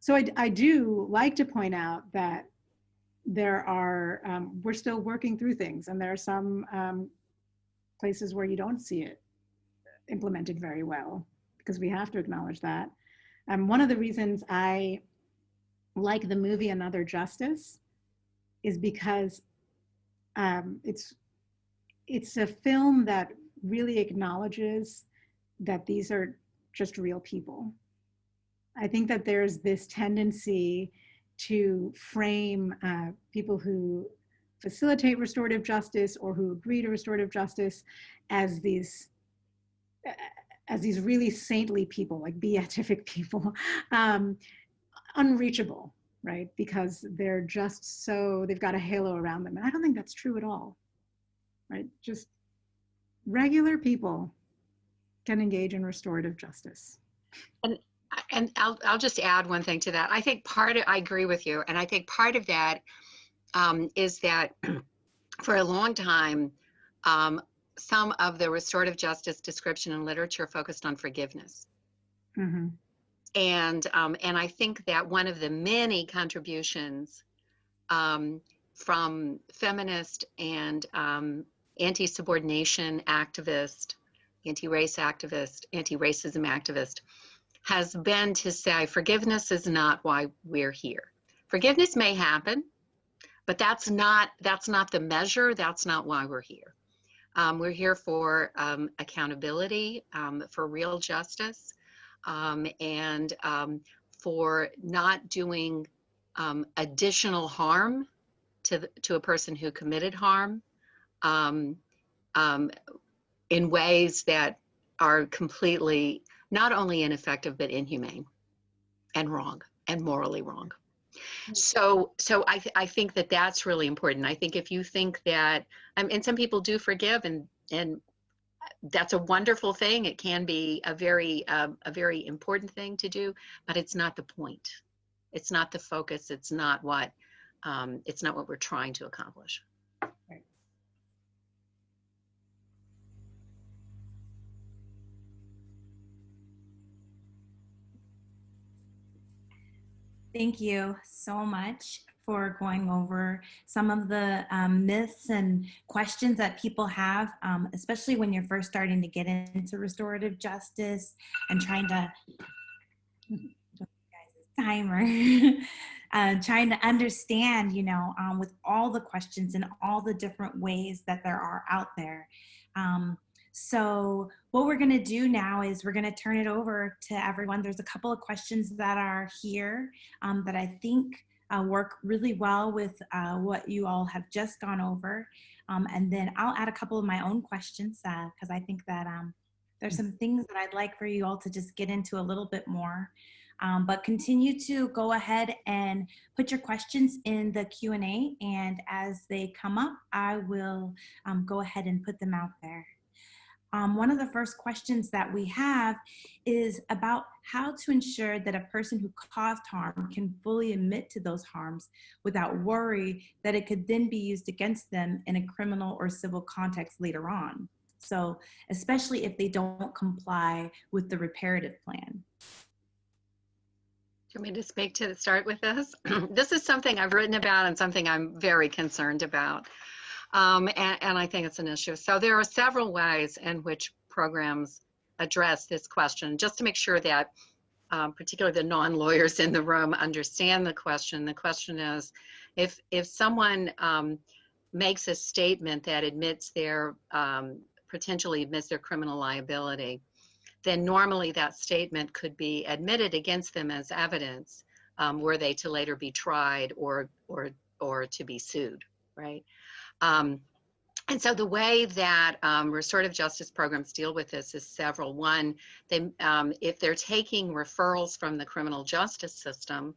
So I do like to point out that there are, we're still working through things, and there are some places where you don't see it implemented very well, because we have to acknowledge that. One of the reasons I like the movie Another Justice is because it's a film that really acknowledges that these are just real people. I think that there's this tendency to frame people who facilitate restorative justice or who agree to restorative justice as these really saintly people, like beatific people, unreachable, right? Because they're just they've got a halo around them. And I don't think that's true at all, right? Just regular people can engage in restorative justice. And I'll just add one thing to that. I think I agree with you. And I think part of that is that for a long time, some of the restorative justice description and literature focused on forgiveness. Mm-hmm. And I think that one of the many contributions from feminist and anti-subordination activist, anti-race activist, anti-racism activist has been to say forgiveness is not why we're here. Forgiveness may happen, but that's not the measure. That's not why we're here. We're here for accountability, for real justice, and for not doing additional harm to a person who committed harm in ways that are completely not only ineffective, but inhumane and wrong and morally wrong. So I think that that's really important. I think if you think that, and some people do forgive, and that's a wonderful thing. It can be a very important thing to do, but it's not the point. It's not the focus. It's not what we're trying to accomplish. Right. Thank you so much for going over some of the myths and questions that people have, especially when you're first starting to get into restorative justice and trying to, timer, trying to understand, with all the questions and all the different ways that there are out there. So what we're going to do now is we're going to turn it over to everyone. There's a couple of questions that are here that I think work really well with what you all have just gone over. And then I'll add a couple of my own questions because I think that there's some things that I'd like for you all to just get into a little bit more. But continue to go ahead and put your questions in the Q&A, and as they come up, I will go ahead and put them out there. One of the first questions that we have is about how to ensure that a person who caused harm can fully admit to those harms without worry that it could then be used against them in a criminal or civil context later on. So, especially if they don't comply with the reparative plan. Do you want me to start with this? This is something I've written about and something I'm very concerned about. And I think it's an issue. So there are several ways in which programs address this question, just to make sure that particularly the non-lawyers in the room understand the question. The question is, if someone makes a statement that admits their, potentially admits their criminal liability, then normally that statement could be admitted against them as evidence were they to later be tried or to be sued, right? And so the way that restorative justice programs deal with this is several. One, if they're taking referrals from the criminal justice system,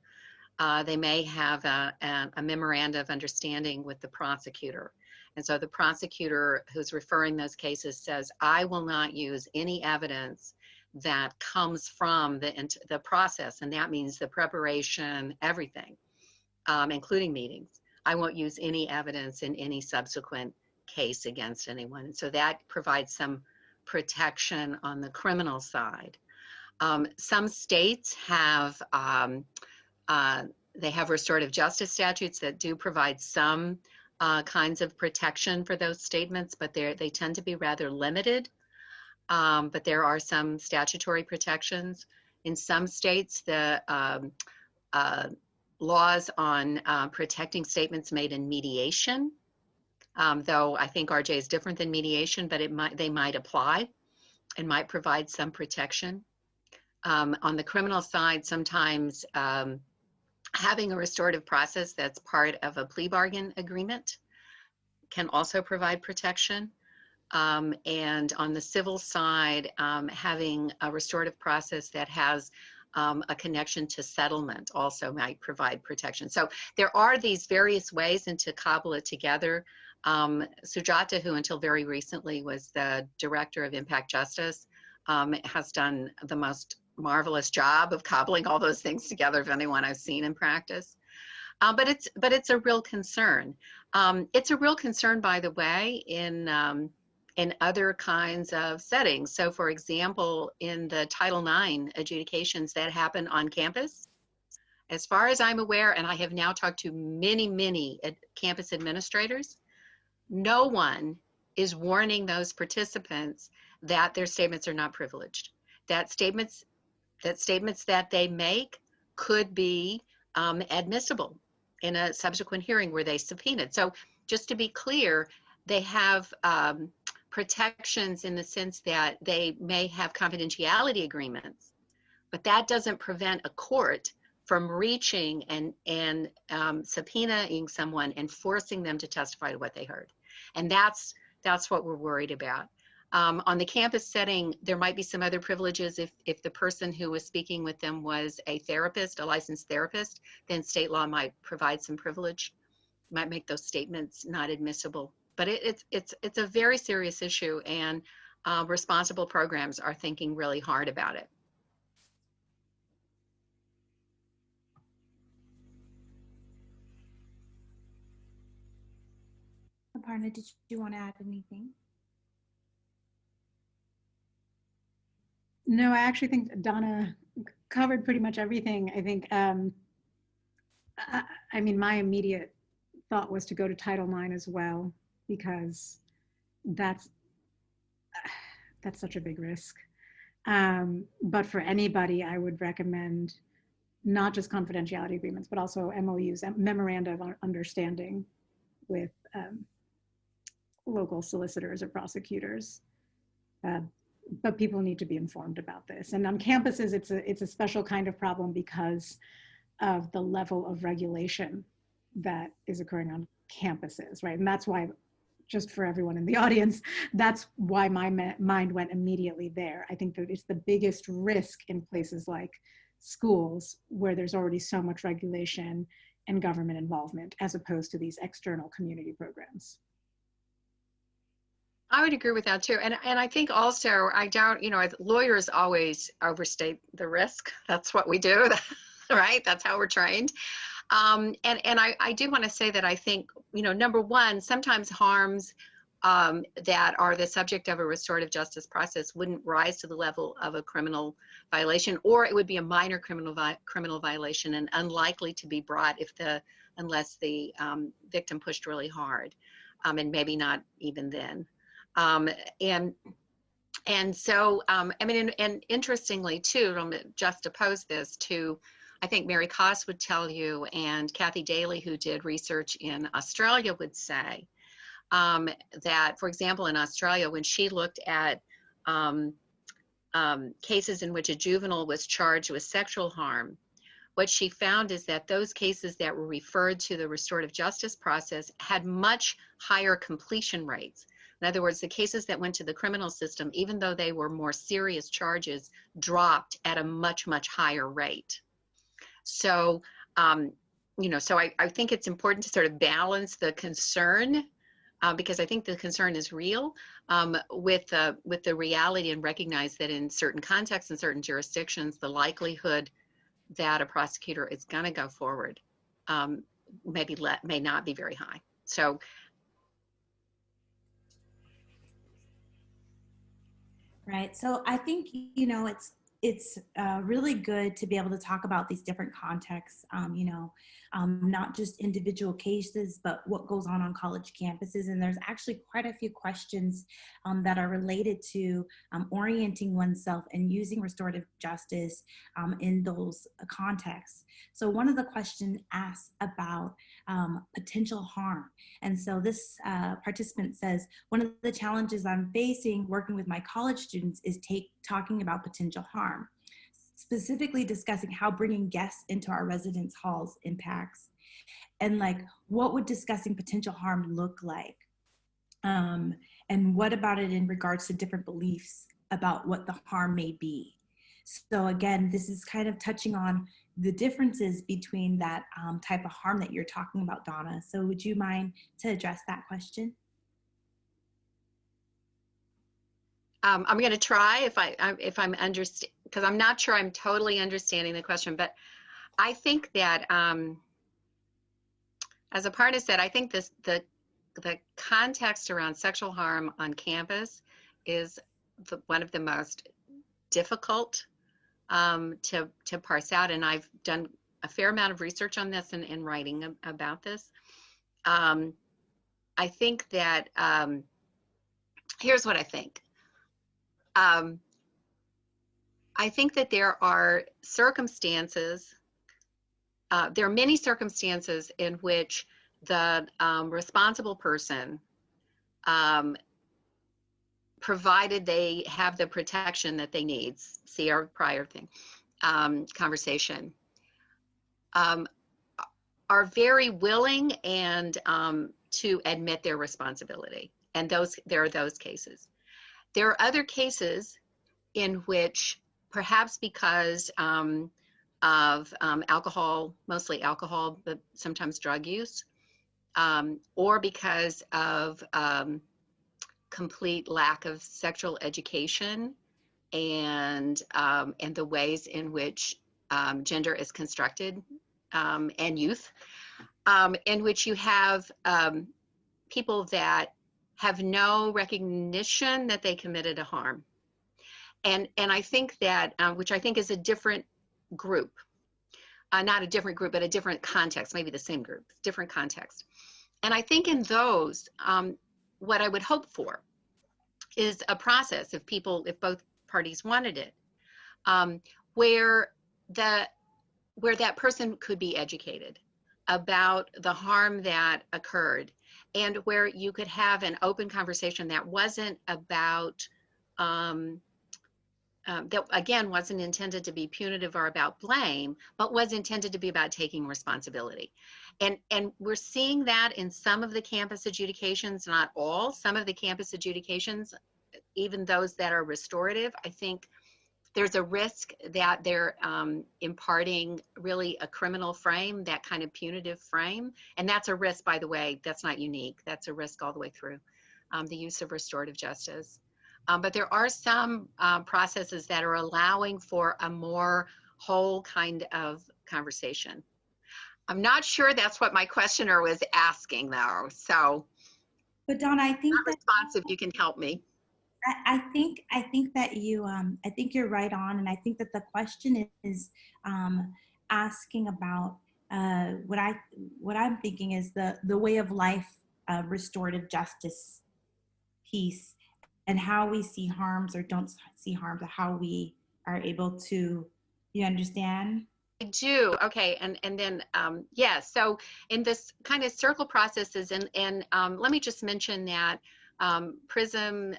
they may have a memorandum of understanding with the prosecutor. And so the prosecutor who's referring those cases says, I will not use any evidence that comes from the process, and that means the preparation, everything, including meetings. I won't use any evidence in any subsequent case against anyone. And so that provides some protection on the criminal side. Some states have, they have restorative justice statutes that do provide some kinds of protection for those statements, but they tend to be rather limited. But there are some statutory protections. In some states, the laws on protecting statements made in mediation, though I think RJ is different than mediation, but they might apply and might provide some protection. On the criminal side, sometimes having a restorative process that's part of a plea bargain agreement can also provide protection. And on the civil side, having a restorative process that has a connection to settlement also might provide protection. So there are these various ways, and to cobble it together, Sujata, who until very recently was the director of Impact Justice, has done the most marvelous job of cobbling all those things together of anyone I've seen in practice. But it's a real concern. It's a real concern, by the way, in other kinds of settings. So for example, in the Title IX adjudications that happen on campus, as far as I'm aware, and I have now talked to many campus administrators, no one is warning those participants that their statements are not privileged. That statements that they make could be admissible in a subsequent hearing where they subpoenaed. So just to be clear, they have protections in the sense that they may have confidentiality agreements, but that doesn't prevent a court from reaching and subpoenaing someone and forcing them to testify to what they heard. And that's what we're worried about. On the campus setting, there might be some other privileges. If the person who was speaking with them was a therapist, a licensed therapist, then state law might provide some privilege, might make those statements not admissible. But it's a very serious issue, and responsible programs are thinking really hard about it. Aparna, did you want to add anything? No, I actually think Donna covered pretty much everything. I think, I mean, my immediate thought was to go to Title IX as well, because that's such a big risk. But for anybody, I would recommend not just confidentiality agreements, but also MOUs, memoranda of understanding with local solicitors or prosecutors. But people need to be informed about this. And on campuses, it's a special kind of problem because of the level of regulation that is occurring on campuses, right? And that's why, just for everyone in the audience, that's why my mind went immediately there. I think that it's the biggest risk in places like schools, where there's already so much regulation and government involvement, as opposed to these external community programs. I would agree with that too. And I think also, I don't, lawyers always overstate the risk. That's what we do, right? That's how we're trained. And I do want to say that I think, number one, sometimes harms that are the subject of a restorative justice process wouldn't rise to the level of a criminal violation, or it would be a minor criminal violation and unlikely to be brought unless the victim pushed really hard, and maybe not even then. And so, I mean, and interestingly too, to juxtapose this to, I think Mary Koss would tell you, and Kathy Daly, who did research in Australia, would say that, for example, in Australia, when she looked at cases in which a juvenile was charged with sexual harm, what she found is that those cases that were referred to the restorative justice process had much higher completion rates. In other words, the cases that went to the criminal system, even though they were more serious charges, dropped at a much, much higher rate. So, so I think it's important to sort of balance the concern, because I think the concern is real, with the reality, and recognize that in certain contexts and certain jurisdictions, the likelihood that a prosecutor is going to go forward may not be very high. So. Right. So I think, it's really good to be able to talk about these different contexts, not just individual cases, but what goes on college campuses. And there's actually quite a few questions that are related to orienting oneself and using restorative justice in those contexts. So one of the questions asks about potential harm. And so this participant says, one of the challenges I'm facing working with my college students is talking about potential harm, specifically discussing how bringing guests into our residence halls impacts, and what would discussing potential harm look like? And what about it in regards to different beliefs about what the harm may be? So again, this is kind of touching on the differences between that type of harm that you're talking about, Donna. So would you mind to address that question? I'm going to try if I'm understand, because I'm not sure I'm totally understanding the question, but I think that, as Aparna said, I think the context around sexual harm on campus is one of the most difficult to parse out, and I've done a fair amount of research on this and writing about this. I think that here's what I think. I think that there are circumstances, there are many circumstances in which the responsible person, provided they have the protection that they need, see our prior thing, conversation, are very willing and to admit their responsibility. And there are those cases. there are other cases in which, perhaps because of alcohol, mostly alcohol, but sometimes drug use, or because of complete lack of sexual education and the ways in which gender is constructed, and youth, in which you have people that have no recognition that they committed a harm. And I think that, which I think is a different group, not a different group, but a different context, maybe the same group, different context. And I think in those, what I would hope for is a process, if both parties wanted it, where that person could be educated about the harm that occurred, and where you could have an open conversation that wasn't about, that again wasn't intended to be punitive or about blame, but was intended to be about taking responsibility. And we're seeing that in some of the campus adjudications, not all. Some of the campus adjudications, even those that are restorative, I think there's a risk that they're imparting really a criminal frame, that kind of punitive frame. And that's a risk, by the way, that's not unique. That's a risk all the way through the use of restorative justice. But there are some processes that are allowing for a more whole kind of conversation. I'm not sure that's what my questioner was asking, though. So, but Donna, I think that responsive, you can help me. I think that you I think you're right on, and I think that the question is asking about what I'm thinking is the way of life restorative justice piece, and how we see harms or don't see harms, or how we are able to, you understand? I do. Okay. And then, yeah, so in this kind of circle processes, and let me just mention that PRISM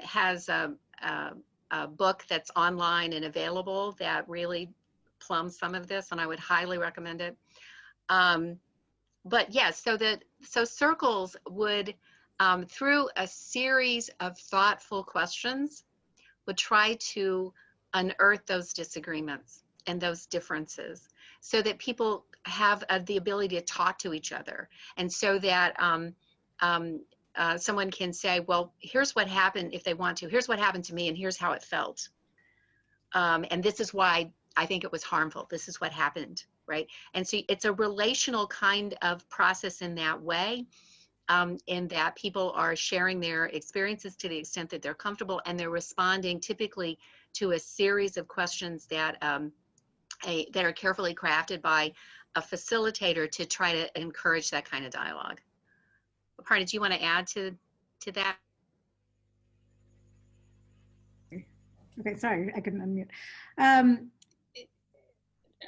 has a book that's online and available that really plumbs some of this, and I would highly recommend it. But yes, so circles would, through a series of thoughtful questions, would try to unearth those disagreements and those differences, so that people have the ability to talk to each other, and so that someone can say, well, here's what happened, if they want to, here's what happened to me, and here's how it felt. And this is why I think it was harmful. This is what happened, right? And so it's a relational kind of process in that way, in that people are sharing their experiences to the extent that they're comfortable, and they're responding typically to a series of questions that that are carefully crafted by a facilitator to try to encourage that kind of dialogue. Aparna, do you want to add to that? Okay, sorry, I couldn't unmute.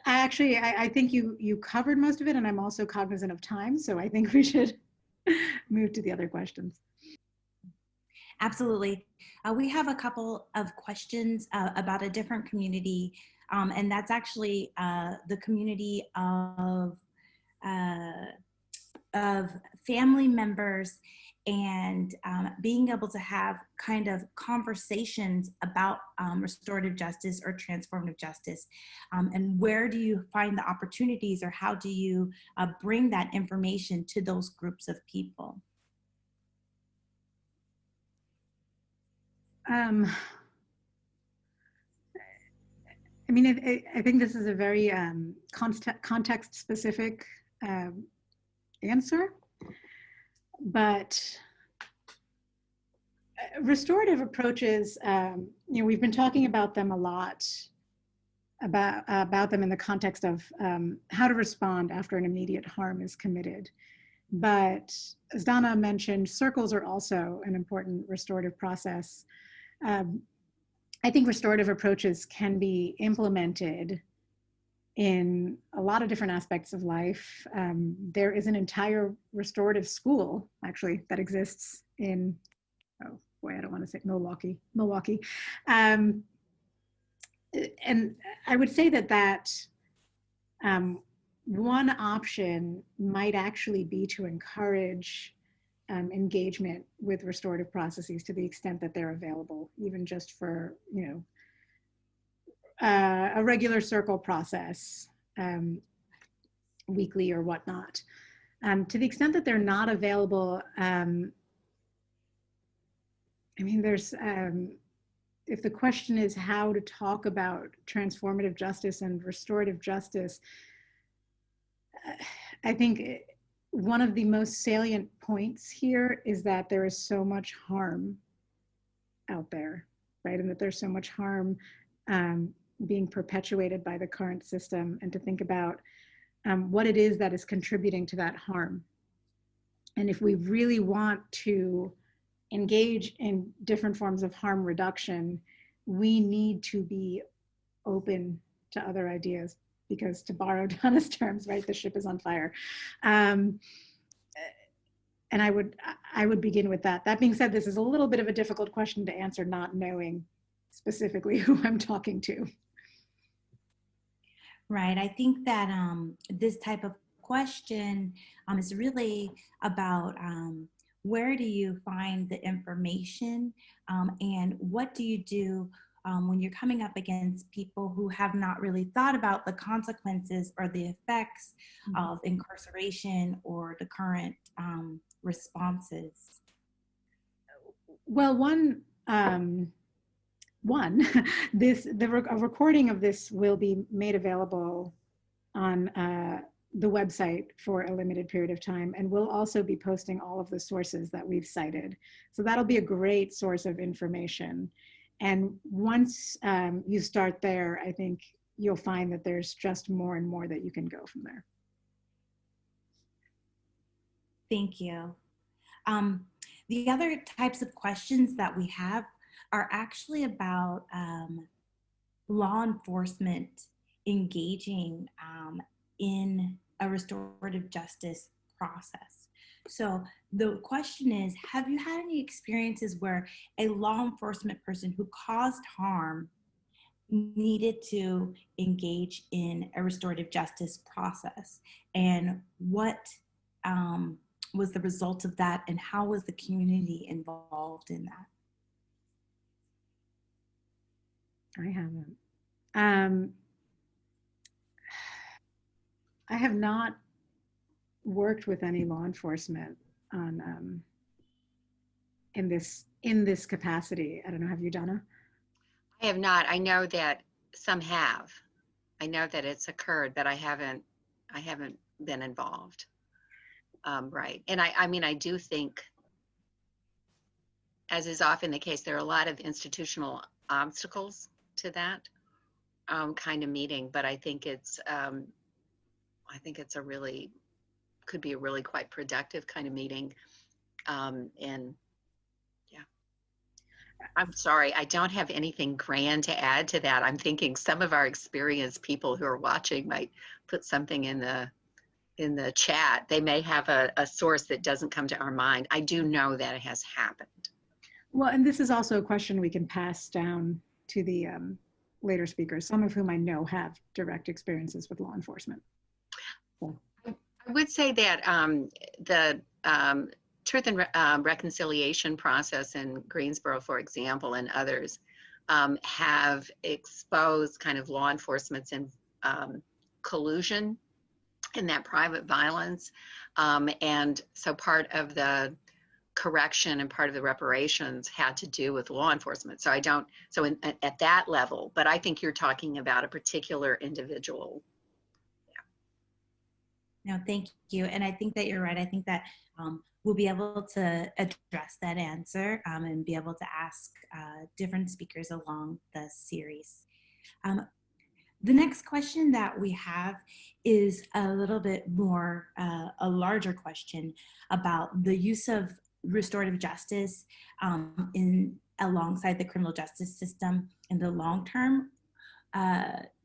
I think you covered most of it, and I'm also cognizant of time, so I think we should move to the other questions. Absolutely. We have a couple of questions about a different community, and that's actually the community of family members, and being able to have kind of conversations about restorative justice or transformative justice. And where do you find the opportunities, or how do you bring that information to those groups of people? I mean, I think this is a very context-specific answer, but restorative approaches, we've been talking about them a lot, about them in the context of how to respond after an immediate harm is committed. But as Donna mentioned, circles are also an important restorative process. I think restorative approaches can be implemented in a lot of different aspects of life. There is an entire restorative school, actually, that exists in, oh boy, I don't want to say Milwaukee. And I would say that one option might actually be to encourage engagement with restorative processes to the extent that they're available, even just for, a regular circle process, weekly or whatnot. To the extent that they're not available, there's, if the question is how to talk about transformative justice and restorative justice, I think one of the most salient points here is that there is so much harm out there, right? And that there's so much harm being perpetuated by the current system, and to think about what it is that is contributing to that harm. And if we really want to engage in different forms of harm reduction, we need to be open to other ideas, because, to borrow Donna's terms, right, the ship is on fire. And I would begin with that. That being said, this is a little bit of a difficult question to answer, not knowing specifically who I'm talking to. Right. I think that this type of question is really about where do you find the information, and what do you do when you're coming up against people who have not really thought about the consequences or the effects of incarceration or the current responses? Well, a recording of this will be made available on the website for a limited period of time, and we'll also be posting all of the sources that we've cited. So that'll be a great source of information. And once you start there, I think you'll find that there's just more and more that you can go from there. Thank you. The other types of questions that we have are actually about law enforcement engaging in a restorative justice process. So the question is, have you had any experiences where a law enforcement person who caused harm needed to engage in a restorative justice process? And what was the result of that, and how was the community involved in that? I haven't. I have not worked with any law enforcement on in this capacity. I don't know. Have you, Donna? I have not. I know that some have. I know that it's occurred, but I haven't been involved. Right. And I do think, as is often the case, there are a lot of institutional obstacles to that kind of meeting, but I think it's could be a really quite productive kind of meeting. And yeah, I'm sorry, I don't have anything grand to add to that. I'm thinking some of our experienced people who are watching might put something in the chat. They may have a source that doesn't come to our mind. I do know that it has happened. Well, and this is also a question we can pass down to the later speakers, some of whom I know have direct experiences with law enforcement. So. I would say that the truth and reconciliation process in Greensboro, for example, and others have exposed kind of law enforcement's collusion in that private violence. And so part of the correction and part of the reparations had to do with law enforcement. So at that level, but I think you're talking about a particular individual. No, thank you. And I think that you're right. I think that we'll be able to address that answer and be able to ask different speakers along the series. The next question that we have is a little bit more, a larger question about the use of restorative justice alongside the criminal justice system in the long term.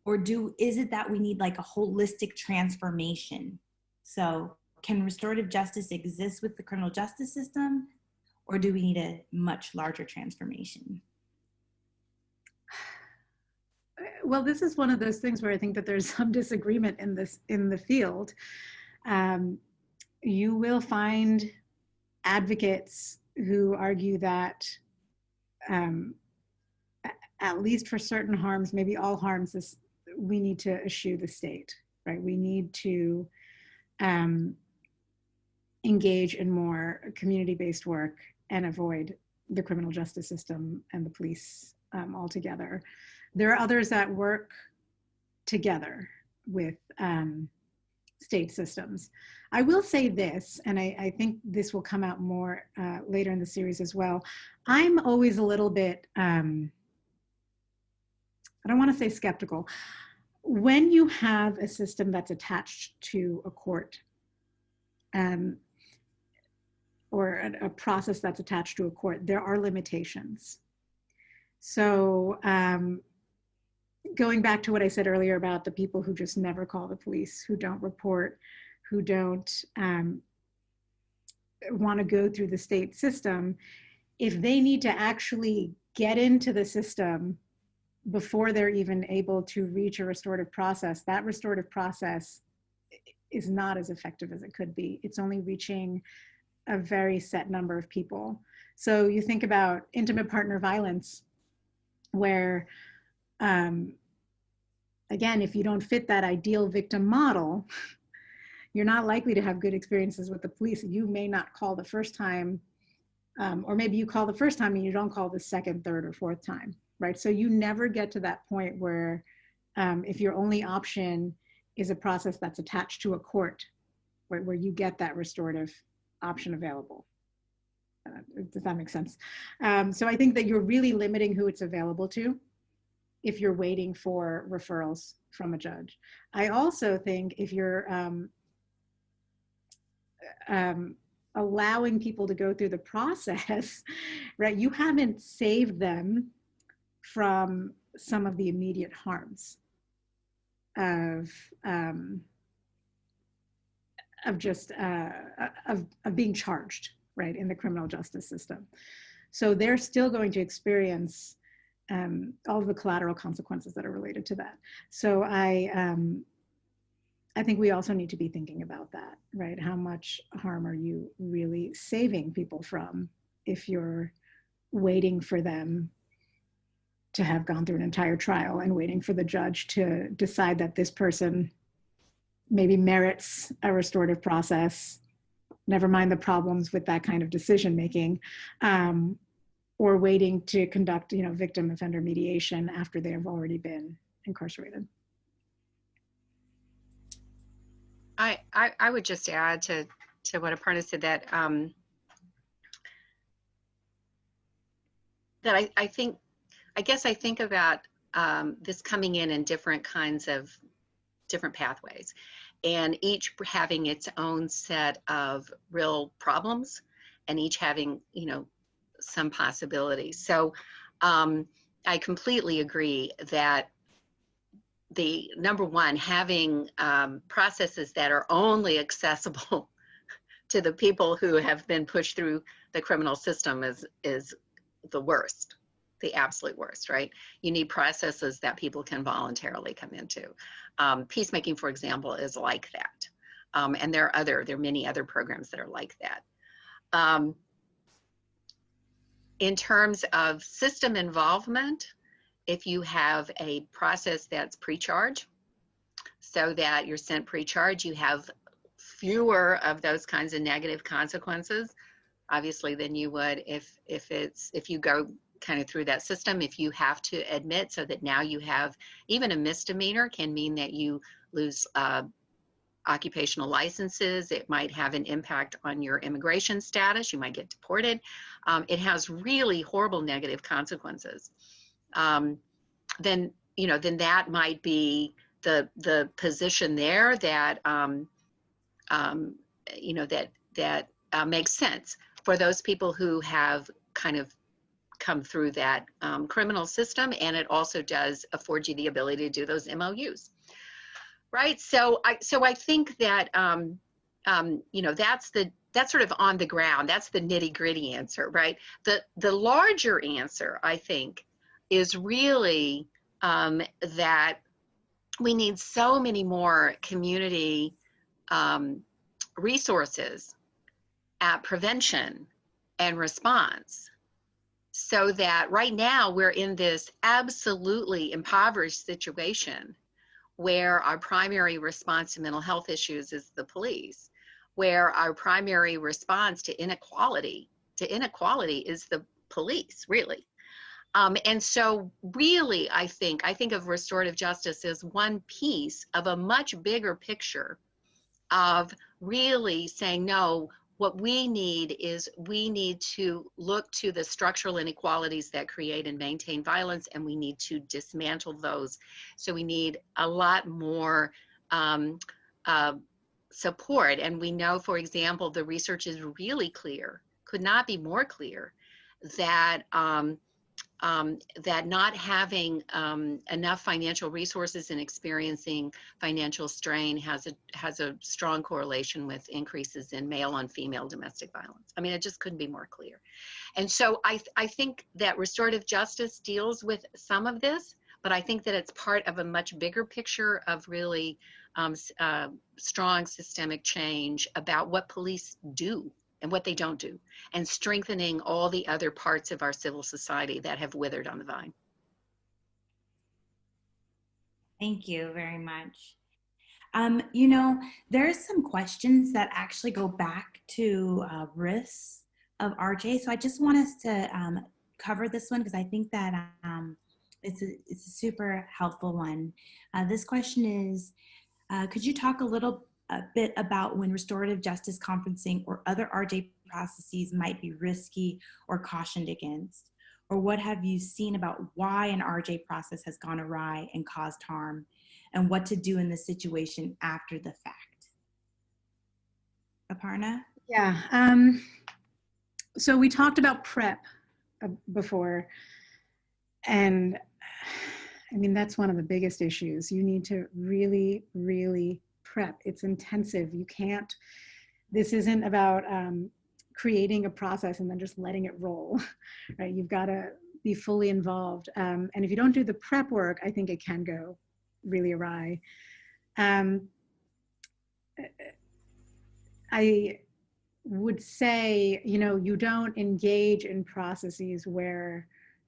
Is it that we need like a holistic transformation? So can restorative justice exist with the criminal justice system, or do we need a much larger transformation? Well, this is one of those things where I think that there's some disagreement in the field. You will find advocates who argue that at least for certain harms, maybe all harms, we need to eschew the state, right? We need to engage in more community-based work and avoid the criminal justice system and the police altogether. There are others that work together with state systems. I will say this, and I think this will come out more later in the series as well. I'm always a little bit, I don't want to say skeptical. When you have a system that's attached to a court, or a process that's attached to a court, there are limitations. So going back to what I said earlier about the people who just never call the police, who don't report, who don't want to go through the state system, if they need to actually get into the system before they're even able to reach a restorative process, that restorative process is not as effective as it could be. It's only reaching a very set number of people. So you think about intimate partner violence, where, again, if you don't fit that ideal victim model, you're not likely to have good experiences with the police. You may not call the first time, or maybe you call the first time and you don't call the second, third, or fourth time, right? So you never get to that point where if your only option is a process that's attached to a court, right, where you get that restorative option available. Does that make sense? So I think that you're really limiting who it's available to if you're waiting for referrals from a judge. I also think if you're allowing people to go through the process, right, you haven't saved them from some of the immediate harms of just of being charged, right, in the criminal justice system. So they're still going to experience all of the collateral consequences that are related to that. So I think we also need to be thinking about that, right? How much harm are you really saving people from if you're waiting for them to have gone through an entire trial and waiting for the judge to decide that this person maybe merits a restorative process, never mind the problems with that kind of decision making, or waiting to conduct, victim offender mediation after they have already been incarcerated. I would just add to what Aparna said that I guess I think about this coming in different kinds of different pathways, and each having its own set of real problems, and each having some possibilities. So I completely agree that the number one, having processes that are only accessible to the people who have been pushed through the criminal system is the worst, the absolute worst, right? You need processes that people can voluntarily come into. Peacemaking, for example, is like that. And there are many other programs that are like that. In terms of system involvement, if you have a process that's pre-charge, so that you're sent pre-charge, you have fewer of those kinds of negative consequences, obviously, than you would if you go kind of through that system. If you have to admit, so that now you have even a misdemeanor can mean that you lose occupational licenses. It might have an impact on your immigration status. You might get deported. It has really horrible negative consequences. Then that might be the position there that that makes sense for those people who have kind of come through that criminal system, and it also does afford you the ability to do those MOUs, right? So I think that that's sort of on the ground. That's the nitty-gritty answer, right? The larger answer, I think, is really that we need so many more community resources at prevention and response, so that right now we're in this absolutely impoverished situation where our primary response to mental health issues is the police, where our primary response to inequality is the police, really. And so really, I think of restorative justice as one piece of a much bigger picture of really saying, no, what we need to look to the structural inequalities that create and maintain violence, and we need to dismantle those. So we need a lot more support. And we know, for example, the research is really clear, could not be more clear, that that not having enough financial resources and experiencing financial strain has a strong correlation with increases in male on female domestic violence. I mean, it just couldn't be more clear. And so I think that restorative justice deals with some of this, but I think that it's part of a much bigger picture of really strong systemic change about what police do and what they don't do, and strengthening all the other parts of our civil society that have withered on the vine. Thank you very much. You know, there's some questions that actually go back to risks of RJ. So I just want us to cover this one because I think that it's a super helpful one. This question is, could you talk a bit about when restorative justice conferencing or other RJ processes might be risky or cautioned against? Or what have you seen about why an RJ process has gone awry and caused harm, and what to do in this situation after the fact? Aparna? Yeah, so we talked about PrEP before, and I mean, that's one of the biggest issues. You need to really, really prep. It's intensive. You can't, this isn't about creating a process and then just letting it roll, right? You've got to be fully involved. And if you don't do the prep work, I think it can go really awry. I would say, you know, you don't engage in processes where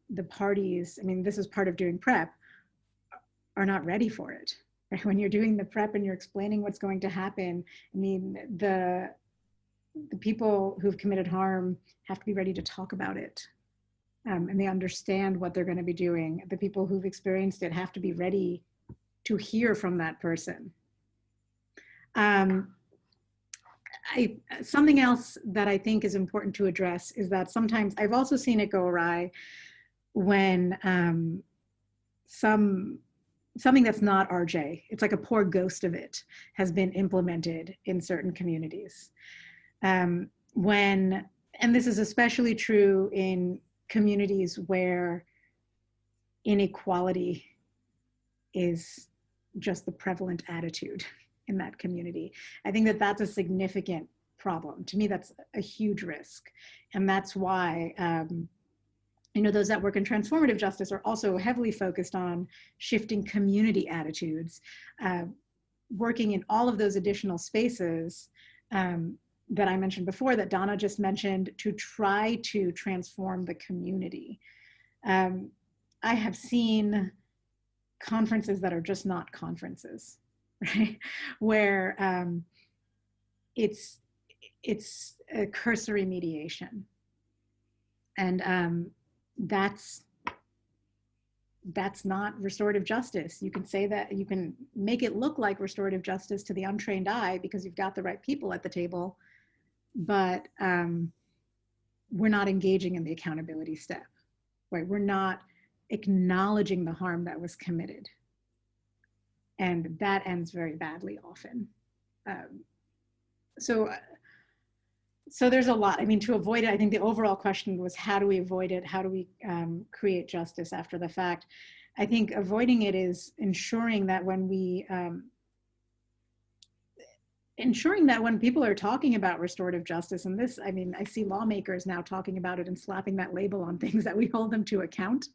the parties, I mean, this is part of doing prep, are not ready for it. Right? When you're doing the prep and you're explaining what's going to happen, I mean, the people who've committed harm have to be ready to talk about it. And they understand what they're going to be doing. The people who've experienced it have to be ready to hear from that person. Something else that I think is important to address is that sometimes I've also seen it go awry when something that's not RJ, it's like a poor ghost of it, has been implemented in certain communities. And this is especially true in communities where inequality is just the prevalent attitude in that community. I think that that's a significant problem. To me, that's a huge risk. And that's why, you know, those that work in transformative justice are also heavily focused on shifting community attitudes, working in all of those additional spaces that I mentioned before, that Donna just mentioned, to try to transform the community. I have seen conferences that are just not conferences, right? Where it's a cursory mediation. And that's not restorative justice. You can say that, you can make it look like restorative justice to the untrained eye because you've got the right people at the table, but we're not engaging in the accountability step, right? We're not acknowledging the harm that was committed. And that ends very badly often. So there's a lot. I mean, to avoid it, I think the overall question was, how do we avoid it? How do we create justice after the fact? I think avoiding it is ensuring that when people are talking about restorative justice, and this, I mean, I see lawmakers now talking about it and slapping that label on things, that we hold them to account,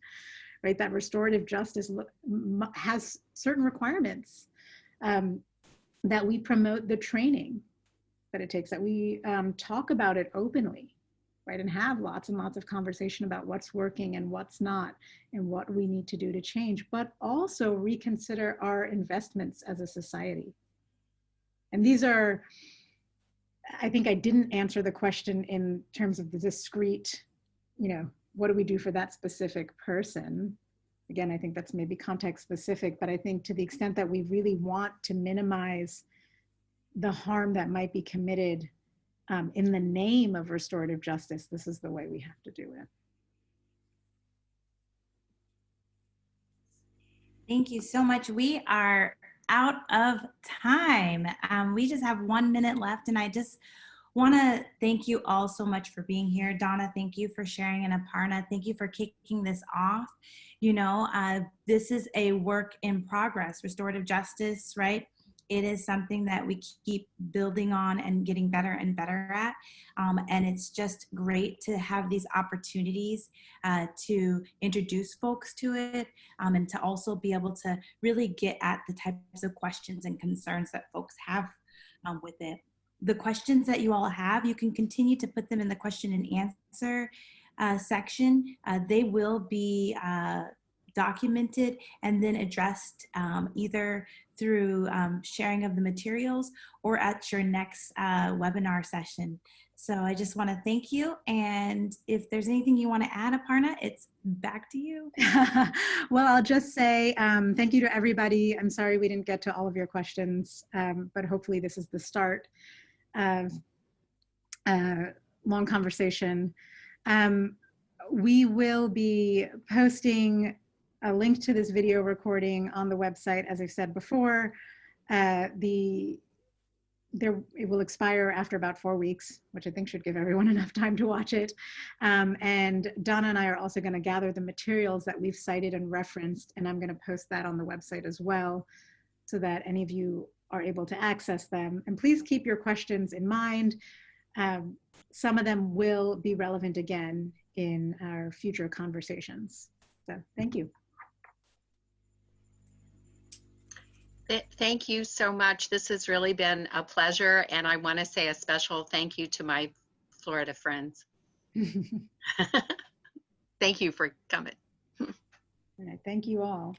right? That restorative justice has certain requirements, that we promote the training that it takes, that we talk about it openly, right? And have lots and lots of conversation about what's working and what's not, and what we need to do to change, but also reconsider our investments as a society. And these are, I think I didn't answer the question in terms of the discrete, what do we do for that specific person? Again, I think that's maybe context specific, but I think to the extent that we really want to minimize the harm that might be committed in the name of restorative justice, this is the way we have to do it. Thank you so much. We are out of time. We just have 1 minute left, and I just want to thank you all so much for being here. Donna, thank you for sharing, and Aparna, thank you for kicking this off. This is a work in progress. Restorative justice, right? It is something that we keep building on and getting better and better at. And it's just great to have these opportunities to introduce folks to it, and to also be able to really get at the types of questions and concerns that folks have with it. The questions that you all have, you can continue to put them in the question and answer section. They will be documented and then addressed either through sharing of the materials or at your next webinar session. So I just want to thank you. And if there's anything you want to add, Aparna, it's back to you. Well, I'll just say thank you to everybody. I'm sorry we didn't get to all of your questions, but hopefully this is the start of a long conversation. We will be posting a link to this video recording on the website, as I've said before. It will expire after about 4 weeks, which I think should give everyone enough time to watch it. And Donna and I are also going to gather the materials that we've cited and referenced, and I'm going to post that on the website as well, so that any of you are able to access them. And please keep your questions in mind. Some of them will be relevant again in our future conversations. So thank you. Thank you so much. This has really been a pleasure, and I want to say a special thank you to my Florida friends. Thank you for coming. All right, thank you all.